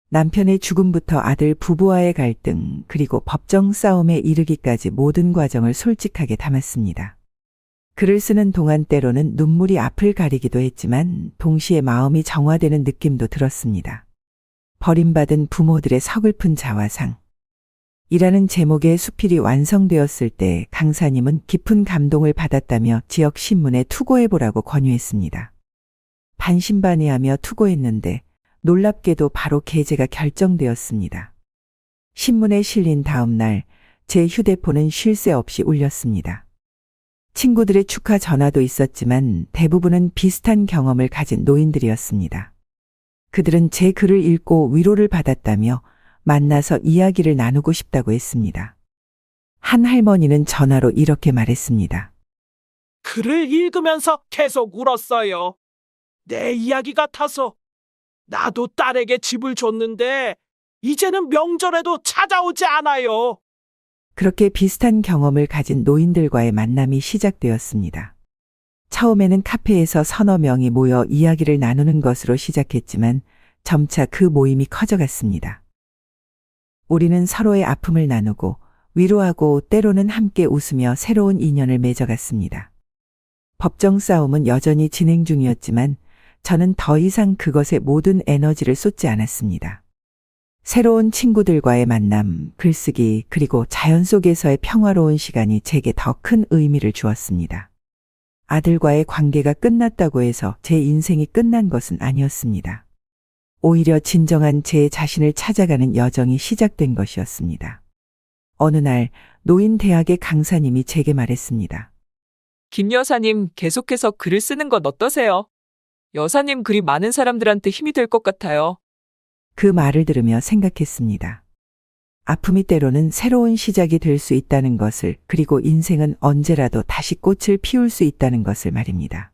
남편의 죽음부터 아들 부부와의 갈등, 그리고 법정 싸움에 이르기까지 모든 과정을 솔직하게 담았습니다. 글을 쓰는 동안 때로는 눈물이 앞을 가리기도 했지만 동시에 마음이 정화되는 느낌도 들었습니다. 버림받은 부모들의 서글픈 자화상. 이라는 제목의 수필이 완성되었을 때 강사님은 깊은 감동을 받았다며 지역 신문에 투고해보라고 권유했습니다. 반신반의하며 투고했는데 놀랍게도 바로 게재가 결정되었습니다. 신문에 실린 다음 날 제 휴대폰은 쉴 새 없이 울렸습니다. 친구들의 축하 전화도 있었지만 대부분은 비슷한 경험을 가진 노인들이었습니다. 그들은 제 글을 읽고 위로를 받았다며 만나서 이야기를 나누고 싶다고 했습니다. 한 할머니는 전화로 이렇게 말했습니다. 글을 읽으면서 계속 울었어요. 내 이야기 같아서. 나도 딸에게 집을 줬는데 이제는 명절에도 찾아오지 않아요. 그렇게 비슷한 경험을 가진 노인들과의 만남이 시작되었습니다. 처음에는 카페에서 서너 명이 모여 이야기를 나누는 것으로 시작했지만 점차 그 모임이 커져갔습니다. 우리는 서로의 아픔을 나누고 위로하고 때로는 함께 웃으며 새로운 인연을 맺어갔습니다. 법정 싸움은 여전히 진행 중이었지만 저는 더 이상 그것에 모든 에너지를 쏟지 않았습니다. 새로운 친구들과의 만남, 글쓰기, 그리고 자연 속에서의 평화로운 시간이 제게 더 큰 의미를 주었습니다. 아들과의 관계가 끝났다고 해서 제 인생이 끝난 것은 아니었습니다. 오히려 진정한 제 자신을 찾아가는 여정이 시작된 것이었습니다. 어느 날 노인대학의 강사님이 제게 말했습니다. 김 여사님, 계속해서 글을 쓰는 건 어떠세요? 여사님 글이 많은 사람들한테 힘이 될 것 같아요. 그 말을 들으며 생각했습니다. 아픔이 때로는 새로운 시작이 될 수 있다는 것을, 그리고 인생은 언제라도 다시 꽃을 피울 수 있다는 것을 말입니다.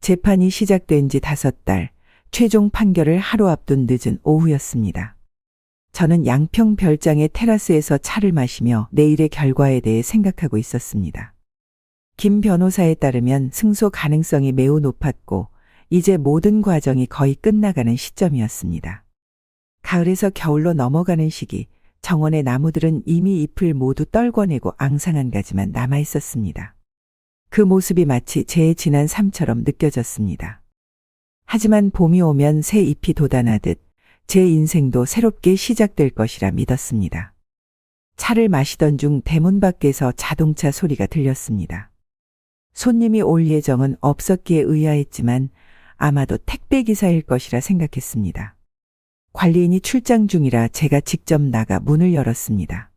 재판이 시작된 지 5달, 최종 판결을 하루 앞둔 늦은 오후였습니다. 저는 양평 별장의 테라스에서 차를 마시며 내일의 결과에 대해 생각하고 있었습니다. 김 변호사에 따르면 승소 가능성이 매우 높았고 이제 모든 과정이 거의 끝나가는 시점이었습니다. 가을에서 겨울로 넘어가는 시기, 정원의 나무들은 이미 잎을 모두 떨궈내고 앙상한 가지만 남아 있었습니다. 그 모습이 마치 제 지난 삶처럼 느껴졌습니다. 하지만 봄이 오면 새 잎이 돋아나듯 제 인생도 새롭게 시작될 것이라 믿었습니다. 차를 마시던 중 대문 밖에서 자동차 소리가 들렸습니다. 손님이 올 예정은 없었기에 의아했지만 아마도 택배기사일 것이라 생각했습니다. 관리인이 출장 중이라 제가 직접 나가 문을 열었습니다.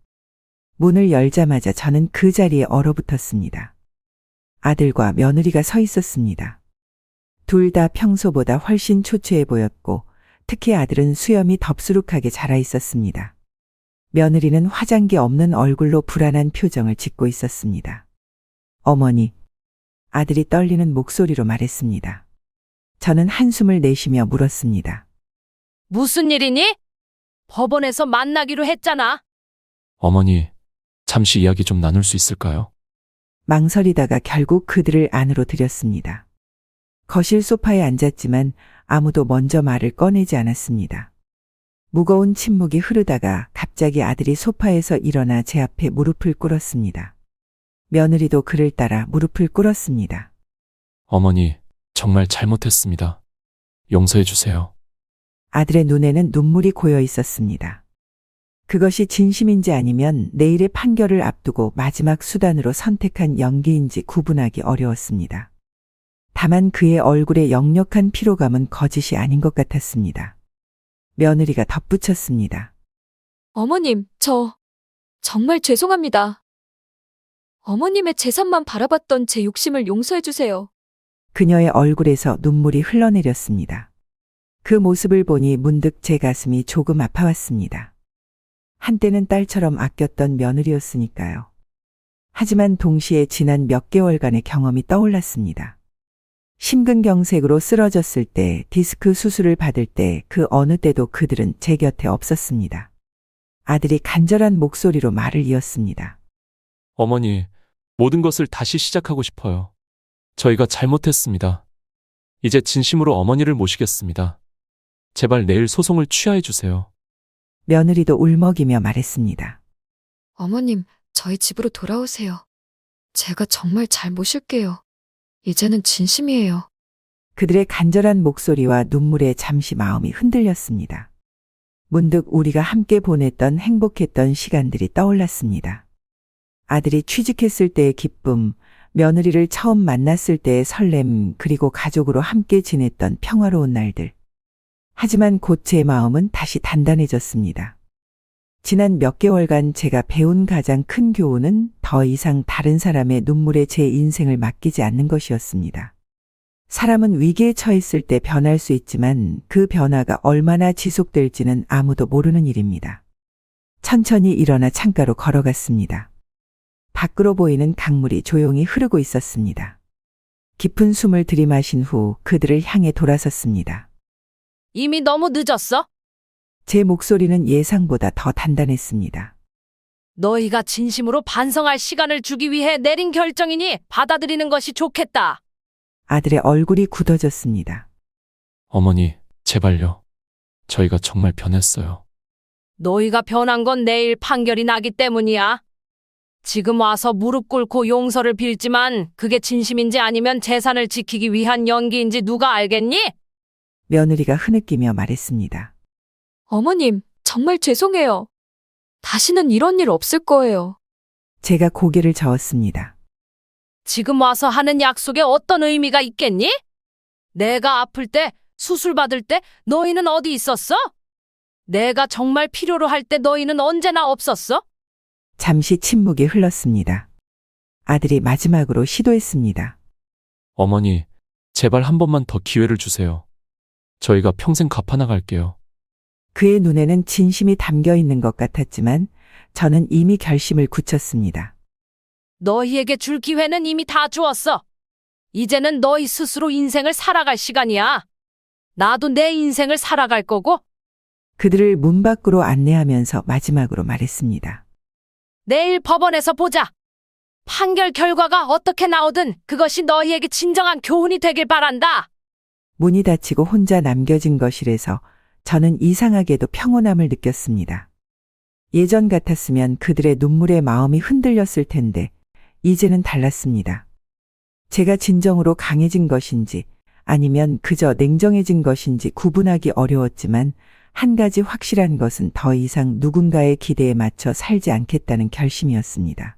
문을 열자마자 저는 그 자리에 얼어붙었습니다. 아들과 며느리가 서 있었습니다. 둘 다 평소보다 훨씬 초췌해 보였고 특히 아들은 수염이 덥수룩하게 자라 있었습니다. 며느리는 화장기 없는 얼굴로 불안한 표정을 짓고 있었습니다. 어머니, 아들이 떨리는 목소리로 말했습니다. 저는 한숨을 내쉬며 물었습니다. 무슨 일이니? 법원에서 만나기로 했잖아. 어머니, 잠시 이야기 좀 나눌 수 있을까요? 망설이다가 결국 그들을 안으로 들였습니다. 거실 소파에 앉았지만 아무도 먼저 말을 꺼내지 않았습니다. 무거운 침묵이 흐르다가 갑자기 아들이 소파에서 일어나 제 앞에 무릎을 꿇었습니다. 며느리도 그를 따라 무릎을 꿇었습니다. 어머니, 정말 잘못했습니다. 용서해 주세요. 아들의 눈에는 눈물이 고여 있었습니다. 그것이 진심인지 아니면 내일의 판결을 앞두고 마지막 수단으로 선택한 연기인지 구분하기 어려웠습니다. 다만 그의 얼굴에 역력한 피로감은 거짓이 아닌 것 같았습니다. 며느리가 덧붙였습니다. 어머님, 저 정말 죄송합니다. 어머님의 재산만 바라봤던 제 욕심을 용서해 주세요. 그녀의 얼굴에서 눈물이 흘러내렸습니다. 그 모습을 보니 문득 제 가슴이 조금 아파왔습니다. 한때는 딸처럼 아꼈던 며느리였으니까요. 하지만 동시에 지난 몇 개월간의 경험이 떠올랐습니다. 심근경색으로 쓰러졌을 때, 디스크 수술을 받을 때 그 어느 때도 그들은 제 곁에 없었습니다. 아들이 간절한 목소리로 말을 이었습니다. 어머니, 모든 것을 다시 시작하고 싶어요. 저희가 잘못했습니다. 이제 진심으로 어머니를 모시겠습니다. 제발 내일 소송을 취하해 주세요. 며느리도 울먹이며 말했습니다. 어머님, 저희 집으로 돌아오세요. 제가 정말 잘 모실게요. 이제는 진심이에요. 그들의 간절한 목소리와 눈물에 잠시 마음이 흔들렸습니다. 문득 우리가 함께 보냈던 행복했던 시간들이 떠올랐습니다. 아들이 취직했을 때의 기쁨, 며느리를 처음 만났을 때의 설렘, 그리고 가족으로 함께 지냈던 평화로운 날들. 하지만 곧 제 마음은 다시 단단해졌습니다. 지난 몇 개월간 제가 배운 가장 큰 교훈은 더 이상 다른 사람의 눈물에 제 인생을 맡기지 않는 것이었습니다. 사람은 위기에 처했을 때 변할 수 있지만 그 변화가 얼마나 지속될지는 아무도 모르는 일입니다. 천천히 일어나 창가로 걸어갔습니다. 밖으로 보이는 강물이 조용히 흐르고 있었습니다. 깊은 숨을 들이마신 후 그들을 향해 돌아섰습니다. 이미 너무 늦었어? 제 목소리는 예상보다 더 단단했습니다. 너희가 진심으로 반성할 시간을 주기 위해 내린 결정이니 받아들이는 것이 좋겠다. 아들의 얼굴이 굳어졌습니다. 어머니, 제발요. 저희가 정말 변했어요. 너희가 변한 건 내일 판결이 나기 때문이야. 지금 와서 무릎 꿇고 용서를 빌지만 그게 진심인지 아니면 재산을 지키기 위한 연기인지 누가 알겠니? 며느리가 흐느끼며 말했습니다. 어머님, 정말 죄송해요. 다시는 이런 일 없을 거예요. 제가 고개를 저었습니다. 지금 와서 하는 약속에 어떤 의미가 있겠니? 내가 아플 때, 수술 받을 때 너희는 어디 있었어? 내가 정말 필요로 할 때 너희는 언제나 없었어? 잠시 침묵이 흘렀습니다. 아들이 마지막으로 시도했습니다. 어머니, 제발 한 번만 더 기회를 주세요. 저희가 평생 갚아나갈게요. 그의 눈에는 진심이 담겨 있는 것 같았지만 저는 이미 결심을 굳혔습니다. 너희에게 줄 기회는 이미 다 주었어. 이제는 너희 스스로 인생을 살아갈 시간이야. 나도 내 인생을 살아갈 거고 그들을 문 밖으로 안내하면서 마지막으로 말했습니다. 내일 법원에서 보자. 판결 결과가 어떻게 나오든 그것이 너희에게 진정한 교훈이 되길 바란다. 문이 닫히고 혼자 남겨진 거실에서 저는 이상하게도 평온함을 느꼈습니다. 예전 같았으면 그들의 눈물에 마음이 흔들렸을 텐데 이제는 달랐습니다. 제가 진정으로 강해진 것인지 아니면 그저 냉정해진 것인지 구분하기 어려웠지만 한 가지 확실한 것은 더 이상 누군가의 기대에 맞춰 살지 않겠다는 결심이었습니다.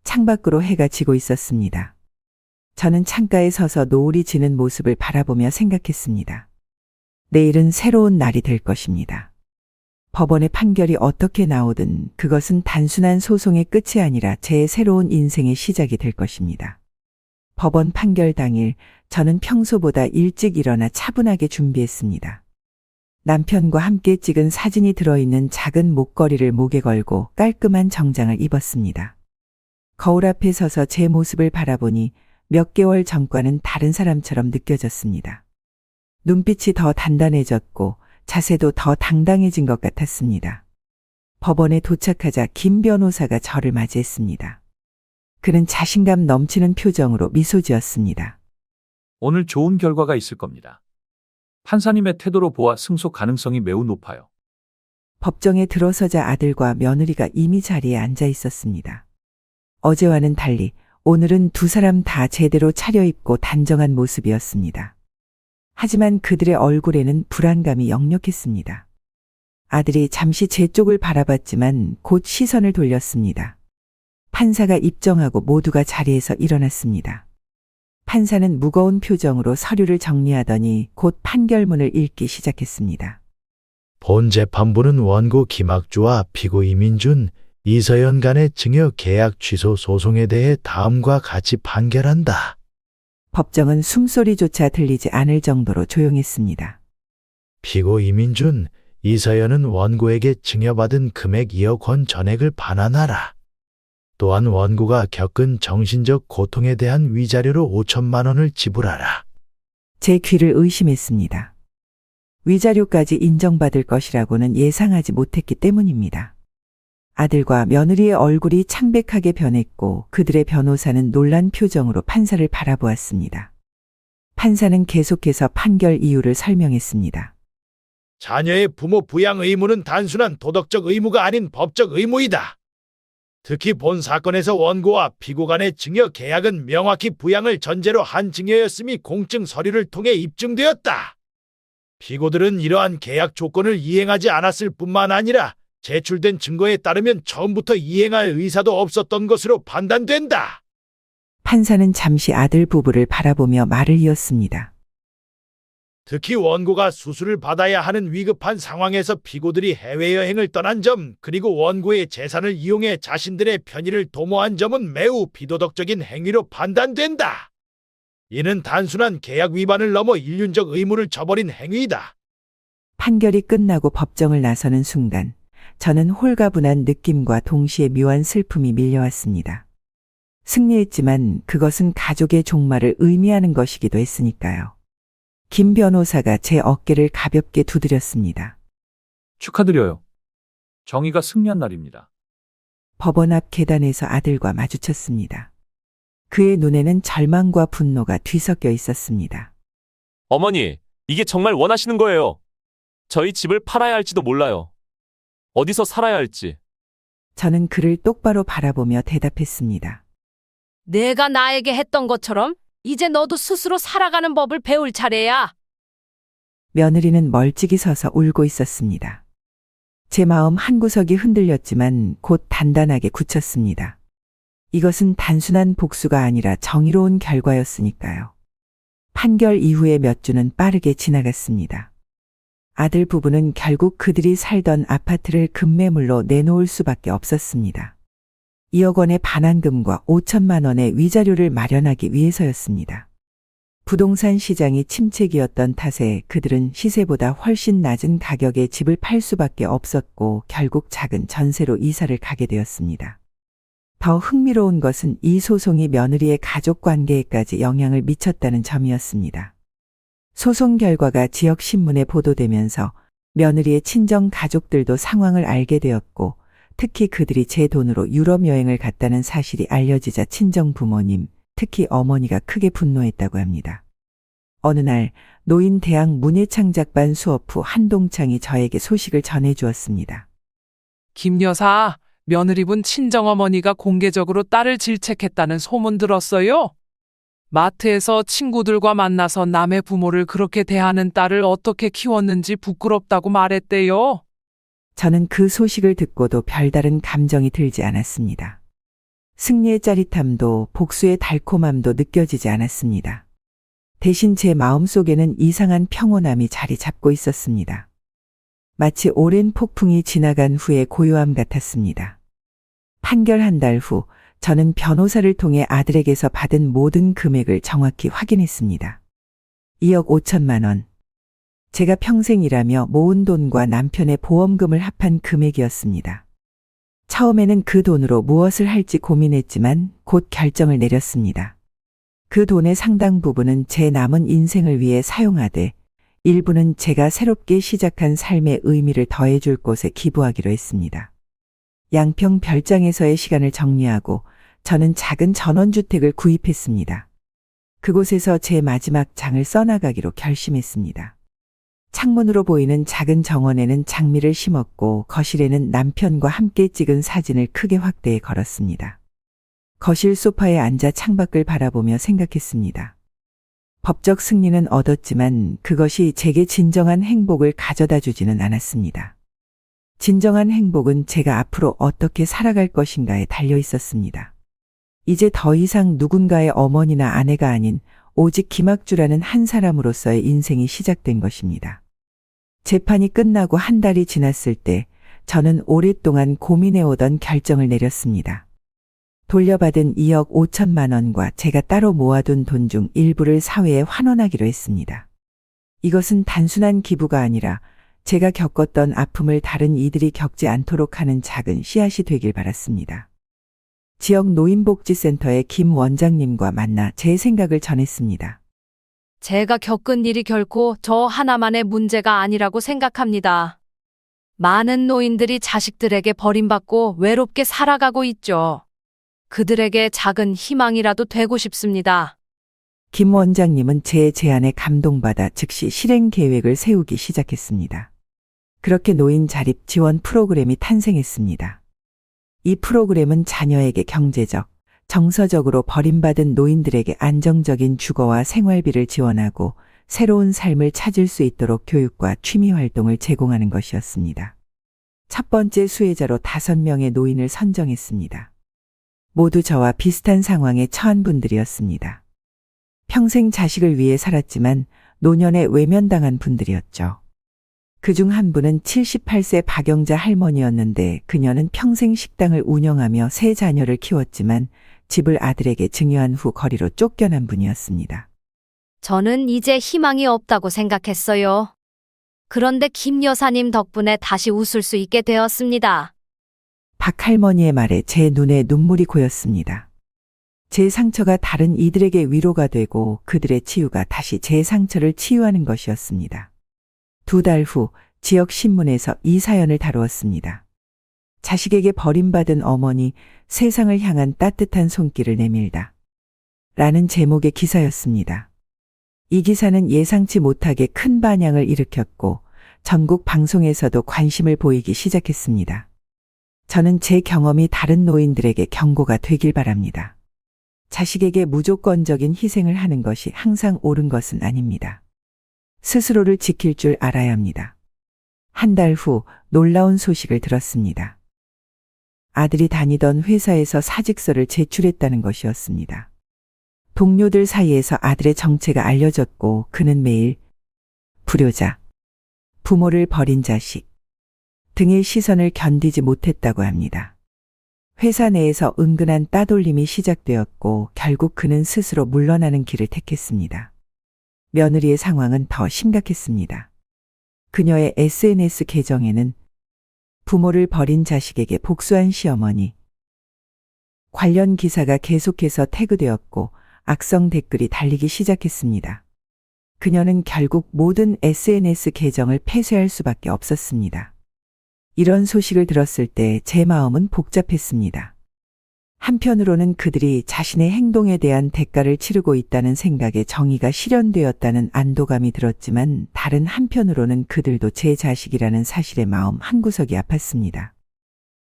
창밖으로 해가 지고 있었습니다. 저는 창가에 서서 노을이 지는 모습을 바라보며 생각했습니다. 내일은 새로운 날이 될 것입니다. 법원의 판결이 어떻게 나오든 그것은 단순한 소송의 끝이 아니라 제 새로운 인생의 시작이 될 것입니다. 법원 판결 당일 저는 평소보다 일찍 일어나 차분하게 준비했습니다. 남편과 함께 찍은 사진이 들어있는 작은 목걸이를 목에 걸고 깔끔한 정장을 입었습니다. 거울 앞에 서서 제 모습을 바라보니 몇 개월 전과는 다른 사람처럼 느껴졌습니다. 눈빛이 더 단단해졌고 자세도 더 당당해진 것 같았습니다. 법원에 도착하자 김 변호사가 저를 맞이했습니다. 그는 자신감 넘치는 표정으로 미소 지었습니다. 오늘 좋은 결과가 있을 겁니다. 판사님의 태도로 보아 승소 가능성이 매우 높아요. 법정에 들어서자 아들과 며느리가 이미 자리에 앉아 있었습니다. 어제와는 달리 오늘은 두 사람 다 제대로 차려입고 단정한 모습이었습니다. 하지만 그들의 얼굴에는 불안감이 역력했습니다. 아들이 잠시 제 쪽을 바라봤지만 곧 시선을 돌렸습니다. 판사가 입정하고 모두가 자리에서 일어났습니다. 판사는 무거운 표정으로 서류를 정리하더니 곧 판결문을 읽기 시작했습니다. 본 재판부는 원고 김학주와 피고 이민준, 이서연 간의 증여 계약 취소 소송에 대해 다음과 같이 판결한다. 법정은 숨소리조차 들리지 않을 정도로 조용했습니다. 피고 이민준, 이서연은 원고에게 증여받은 금액 2억 원 전액을 반환하라. 또한 원고가 겪은 정신적 고통에 대한 위자료로 5천만 원을 지불하라. 제 귀를 의심했습니다. 위자료까지 인정받을 것이라고는 예상하지 못했기 때문입니다. 아들과 며느리의 얼굴이 창백하게 변했고 그들의 변호사는 놀란 표정으로 판사를 바라보았습니다. 판사는 계속해서 판결 이유를 설명했습니다. 자녀의 부모 부양 의무는 단순한 도덕적 의무가 아닌 법적 의무이다. 특히 본 사건에서 원고와 피고 간의 증여 계약은 명확히 부양을 전제로 한 증여였음이 공증 서류를 통해 입증되었다. 피고들은 이러한 계약 조건을 이행하지 않았을 뿐만 아니라 제출된 증거에 따르면 처음부터 이행할 의사도 없었던 것으로 판단된다. 판사는 잠시 아들 부부를 바라보며 말을 이었습니다. 특히 원고가 수술을 받아야 하는 위급한 상황에서 피고들이 해외여행을 떠난 점, 그리고 원고의 재산을 이용해 자신들의 편의를 도모한 점은 매우 비도덕적인 행위로 판단된다. 이는 단순한 계약 위반을 넘어 인륜적 의무를 저버린 행위이다. 판결이 끝나고 법정을 나서는 순간 저는 홀가분한 느낌과 동시에 묘한 슬픔이 밀려왔습니다. 승리했지만 그것은 가족의 종말을 의미하는 것이기도 했으니까요. 김 변호사가 제 어깨를 가볍게 두드렸습니다. 축하드려요. 정의가 승리한 날입니다. 법원 앞 계단에서 아들과 마주쳤습니다. 그의 눈에는 절망과 분노가 뒤섞여 있었습니다. 어머니, 이게 정말 원하시는 거예요. 저희 집을 팔아야 할지도 몰라요. 어디서 살아야 할지. 저는 그를 똑바로 바라보며 대답했습니다. 내가 나에게 했던 것처럼 이제 너도 스스로 살아가는 법을 배울 차례야. 며느리는 멀찍이 서서 울고 있었습니다. 제 마음 한구석이 흔들렸지만 곧 단단하게 굳혔습니다. 이것은 단순한 복수가 아니라 정의로운 결과였으니까요. 판결 이후에 몇 주는 빠르게 지나갔습니다. 아들 부부는 결국 그들이 살던 아파트를 급매물로 내놓을 수밖에 없었습니다. 2억 원의 반환금과 5천만 원의 위자료를 마련하기 위해서였습니다. 부동산 시장이 침체기였던 탓에 그들은 시세보다 훨씬 낮은 가격에 집을 팔 수밖에 없었고 결국 작은 전세로 이사를 가게 되었습니다. 더 흥미로운 것은 이 소송이 며느리의 가족 관계에까지 영향을 미쳤다는 점이었습니다. 소송 결과가 지역 신문에 보도되면서 며느리의 친정 가족들도 상황을 알게 되었고, 특히 그들이 제 돈으로 유럽 여행을 갔다는 사실이 알려지자 친정 부모님, 특히 어머니가 크게 분노했다고 합니다. 어느 날 노인 대학 문예창작반 수업 후 한동창이 저에게 소식을 전해주었습니다. 김 여사, 며느리분 친정어머니가 공개적으로 딸을 질책했다는 소문 들었어요? 마트에서 친구들과 만나서 남의 부모를 그렇게 대하는 딸을 어떻게 키웠는지 부끄럽다고 말했대요. 저는 그 소식을 듣고도 별다른 감정이 들지 않았습니다. 승리의 짜릿함도 복수의 달콤함도 느껴지지 않았습니다. 대신 제 마음속에는 이상한 평온함이 자리 잡고 있었습니다. 마치 오랜 폭풍이 지나간 후의 고요함 같았습니다. 판결 한 달 후, 저는 변호사를 통해 아들에게서 받은 모든 금액을 정확히 확인했습니다. 2억 5천만 원. 제가 평생 일하며 모은 돈과 남편의 보험금을 합한 금액이었습니다. 처음에는 그 돈으로 무엇을 할지 고민했지만 곧 결정을 내렸습니다. 그 돈의 상당 부분은 제 남은 인생을 위해 사용하되 일부는 제가 새롭게 시작한 삶의 의미를 더해줄 곳에 기부하기로 했습니다. 양평 별장에서의 시간을 정리하고 저는 작은 전원주택을 구입했습니다. 그곳에서 제 마지막 장을 써나가기로 결심했습니다. 창문으로 보이는 작은 정원에는 장미를 심었고 거실에는 남편과 함께 찍은 사진을 크게 확대해 걸었습니다. 거실 소파에 앉아 창밖을 바라보며 생각했습니다. 법적 승리는 얻었지만 그것이 제게 진정한 행복을 가져다 주지는 않았습니다. 진정한 행복은 제가 앞으로 어떻게 살아갈 것인가에 달려 있었습니다. 이제 더 이상 누군가의 어머니나 아내가 아닌 오직 김학주라는 한 사람으로서의 인생이 시작된 것입니다. 재판이 끝나고 한 달이 지났을 때 저는 오랫동안 고민해오던 결정을 내렸습니다. 돌려받은 2억 5천만 원과 제가 따로 모아둔 돈 중 일부를 사회에 환원하기로 했습니다. 이것은 단순한 기부가 아니라 제가 겪었던 아픔을 다른 이들이 겪지 않도록 하는 작은 씨앗이 되길 바랐습니다. 지역 노인복지센터의 김 원장님과 만나 제 생각을 전했습니다. 제가 겪은 일이 결코 저 하나만의 문제가 아니라고 생각합니다. 많은 노인들이 자식들에게 버림받고 외롭게 살아가고 있죠. 그들에게 작은 희망이라도 되고 싶습니다. 김 원장님은 제 제안에 감동받아 즉시 실행 계획을 세우기 시작했습니다. 그렇게 노인 자립 지원 프로그램이 탄생했습니다. 이 프로그램은 자녀에게 경제적, 정서적으로 버림받은 노인들에게 안정적인 주거와 생활비를 지원하고 새로운 삶을 찾을 수 있도록 교육과 취미 활동을 제공하는 것이었습니다. 첫 번째 수혜자로 5명의 노인을 선정했습니다. 모두 저와 비슷한 상황에 처한 분들이었습니다. 평생 자식을 위해 살았지만 노년에 외면당한 분들이었죠. 그중 한 분은 78세 박영자 할머니였는데 그녀는 평생 식당을 운영하며 3 자녀를 키웠지만 집을 아들에게 증여한 후 거리로 쫓겨난 분이었습니다. 저는 이제 희망이 없다고 생각했어요. 그런데 김 여사님 덕분에 다시 웃을 수 있게 되었습니다. 박 할머니의 말에 제 눈에 눈물이 고였습니다. 제 상처가 다른 이들에게 위로가 되고 그들의 치유가 다시 제 상처를 치유하는 것이었습니다. 2달 후 지역 신문에서 이 사연을 다루었습니다. 자식에게 버림받은 어머니, 세상을 향한 따뜻한 손길을 내밀다. 라는 제목의 기사였습니다. 이 기사는 예상치 못하게 큰 반향을 일으켰고 전국 방송에서도 관심을 보이기 시작했습니다. 저는 제 경험이 다른 노인들에게 경고가 되길 바랍니다. 자식에게 무조건적인 희생을 하는 것이 항상 옳은 것은 아닙니다. 스스로를 지킬 줄 알아야 합니다. 한 달 후 놀라운 소식을 들었습니다. 아들이 다니던 회사에서 사직서를 제출했다는 것이었습니다. 동료들 사이에서 아들의 정체가 알려졌고 그는 매일 불효자, 부모를 버린 자식 등의 시선을 견디지 못했다고 합니다. 회사 내에서 은근한 따돌림이 시작되었고 결국 그는 스스로 물러나는 길을 택했습니다. 며느리의 상황은 더 심각했습니다. 그녀의 SNS 계정에는 부모를 버린 자식에게 복수한 시어머니 관련 기사가 계속해서 태그되었고 악성 댓글이 달리기 시작했습니다. 그녀는 결국 모든 SNS 계정을 폐쇄할 수밖에 없었습니다. 이런 소식을 들었을 때 제 마음은 복잡했습니다. 한편으로는 그들이 자신의 행동에 대한 대가를 치르고 있다는 생각에 정의가 실현되었다는 안도감이 들었지만 다른 한편으로는 그들도 제 자식이라는 사실에 마음 한구석이 아팠습니다.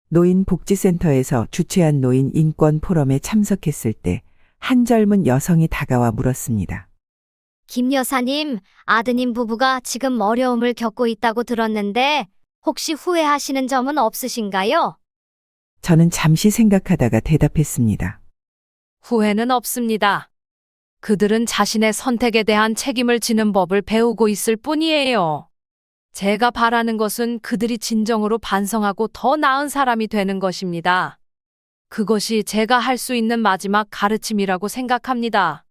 노인복지센터에서 주최한 노인 인권 포럼에 참석했을 때 한 젊은 여성이 다가와 물었습니다. 김 여사님, 아드님 부부가 지금 어려움을 겪고 있다고 들었는데 혹시 후회하시는 점은 없으신가요? 저는 잠시 생각하다가 대답했습니다. 후회는 없습니다. 그들은 자신의 선택에 대한 책임을 지는 법을 배우고 있을 뿐이에요. 제가 바라는 것은 그들이 진정으로 반성하고 더 나은 사람이 되는 것입니다. 그것이 제가 할 수 있는 마지막 가르침이라고 생각합니다.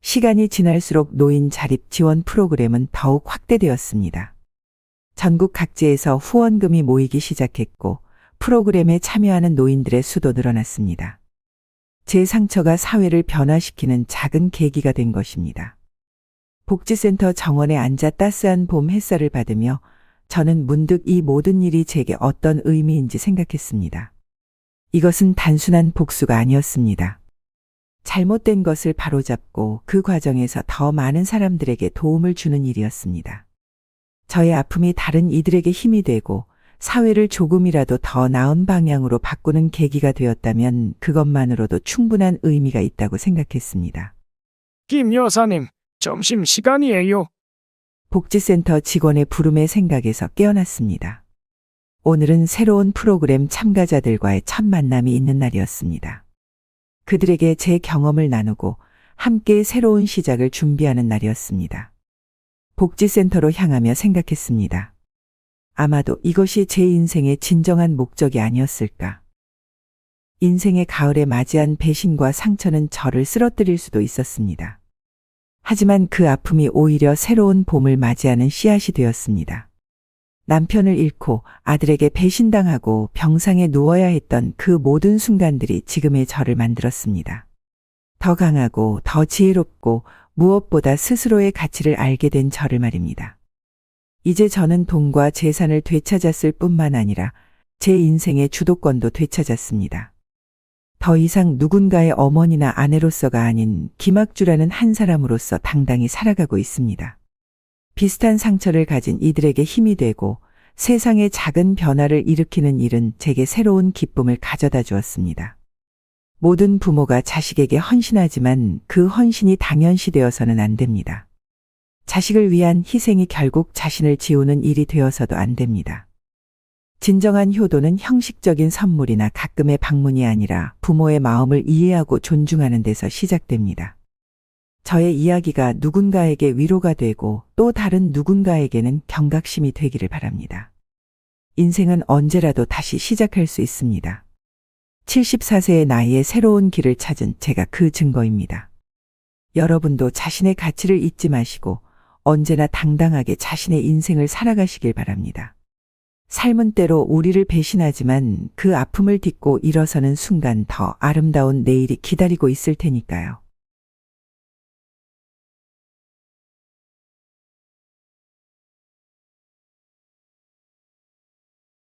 시간이 지날수록 노인 자립 지원 프로그램은 더욱 확대되었습니다. 전국 각지에서 후원금이 모이기 시작했고 프로그램에 참여하는 노인들의 수도 늘어났습니다. 제 상처가 사회를 변화시키는 작은 계기가 된 것입니다. 복지센터 정원에 앉아 따스한 봄 햇살을 받으며 저는 문득 이 모든 일이 제게 어떤 의미인지 생각했습니다. 이것은 단순한 복수가 아니었습니다. 잘못된 것을 바로잡고 그 과정에서 더 많은 사람들에게 도움을 주는 일이었습니다. 저의 아픔이 다른 이들에게 힘이 되고 사회를 조금이라도 더 나은 방향으로 바꾸는 계기가 되었다면 그것만으로도 충분한 의미가 있다고 생각했습니다. 김 여사님, 점심시간이에요. 복지센터 직원의 부름에 생각에서 깨어났습니다. 오늘은 새로운 프로그램 참가자들과의 첫 만남이 있는 날이었습니다. 그들에게 제 경험을 나누고 함께 새로운 시작을 준비하는 날이었습니다. 복지센터로 향하며 생각했습니다. 아마도 이것이 제 인생의 진정한 목적이 아니었을까. 인생의 가을에 맞이한 배신과 상처는 저를 쓰러뜨릴 수도 있었습니다. 하지만 그 아픔이 오히려 새로운 봄을 맞이하는 씨앗이 되었습니다. 남편을 잃고 아들에게 배신당하고 병상에 누워야 했던 그 모든 순간들이 지금의 저를 만들었습니다. 더 강하고 더 지혜롭고 무엇보다 스스로의 가치를 알게 된 저를 말입니다. 이제 저는 돈과 재산을 되찾았을 뿐만 아니라 제 인생의 주도권도 되찾았습니다. 더 이상 누군가의 어머니나 아내로서가 아닌 김학주라는 한 사람으로서 당당히 살아가고 있습니다. 비슷한 상처를 가진 이들에게 힘이 되고 세상의 작은 변화를 일으키는 일은 제게 새로운 기쁨을 가져다 주었습니다. 모든 부모가 자식에게 헌신하지만 그 헌신이 당연시되어서는 안 됩니다. 자식을 위한 희생이 결국 자신을 지우는 일이 되어서도 안 됩니다. 진정한 효도는 형식적인 선물이나 가끔의 방문이 아니라 부모의 마음을 이해하고 존중하는 데서 시작됩니다. 저의 이야기가 누군가에게 위로가 되고 또 다른 누군가에게는 경각심이 되기를 바랍니다. 인생은 언제라도 다시 시작할 수 있습니다. 74세의 나이에 새로운 길을 찾은 제가 그 증거입니다. 여러분도 자신의 가치를 잊지 마시고 언제나 당당하게 자신의 인생을 살아가시길 바랍니다. 삶은 때로 우리를 배신하지만 그 아픔을 딛고 일어서는 순간 더 아름다운 내일이 기다리고 있을 테니까요.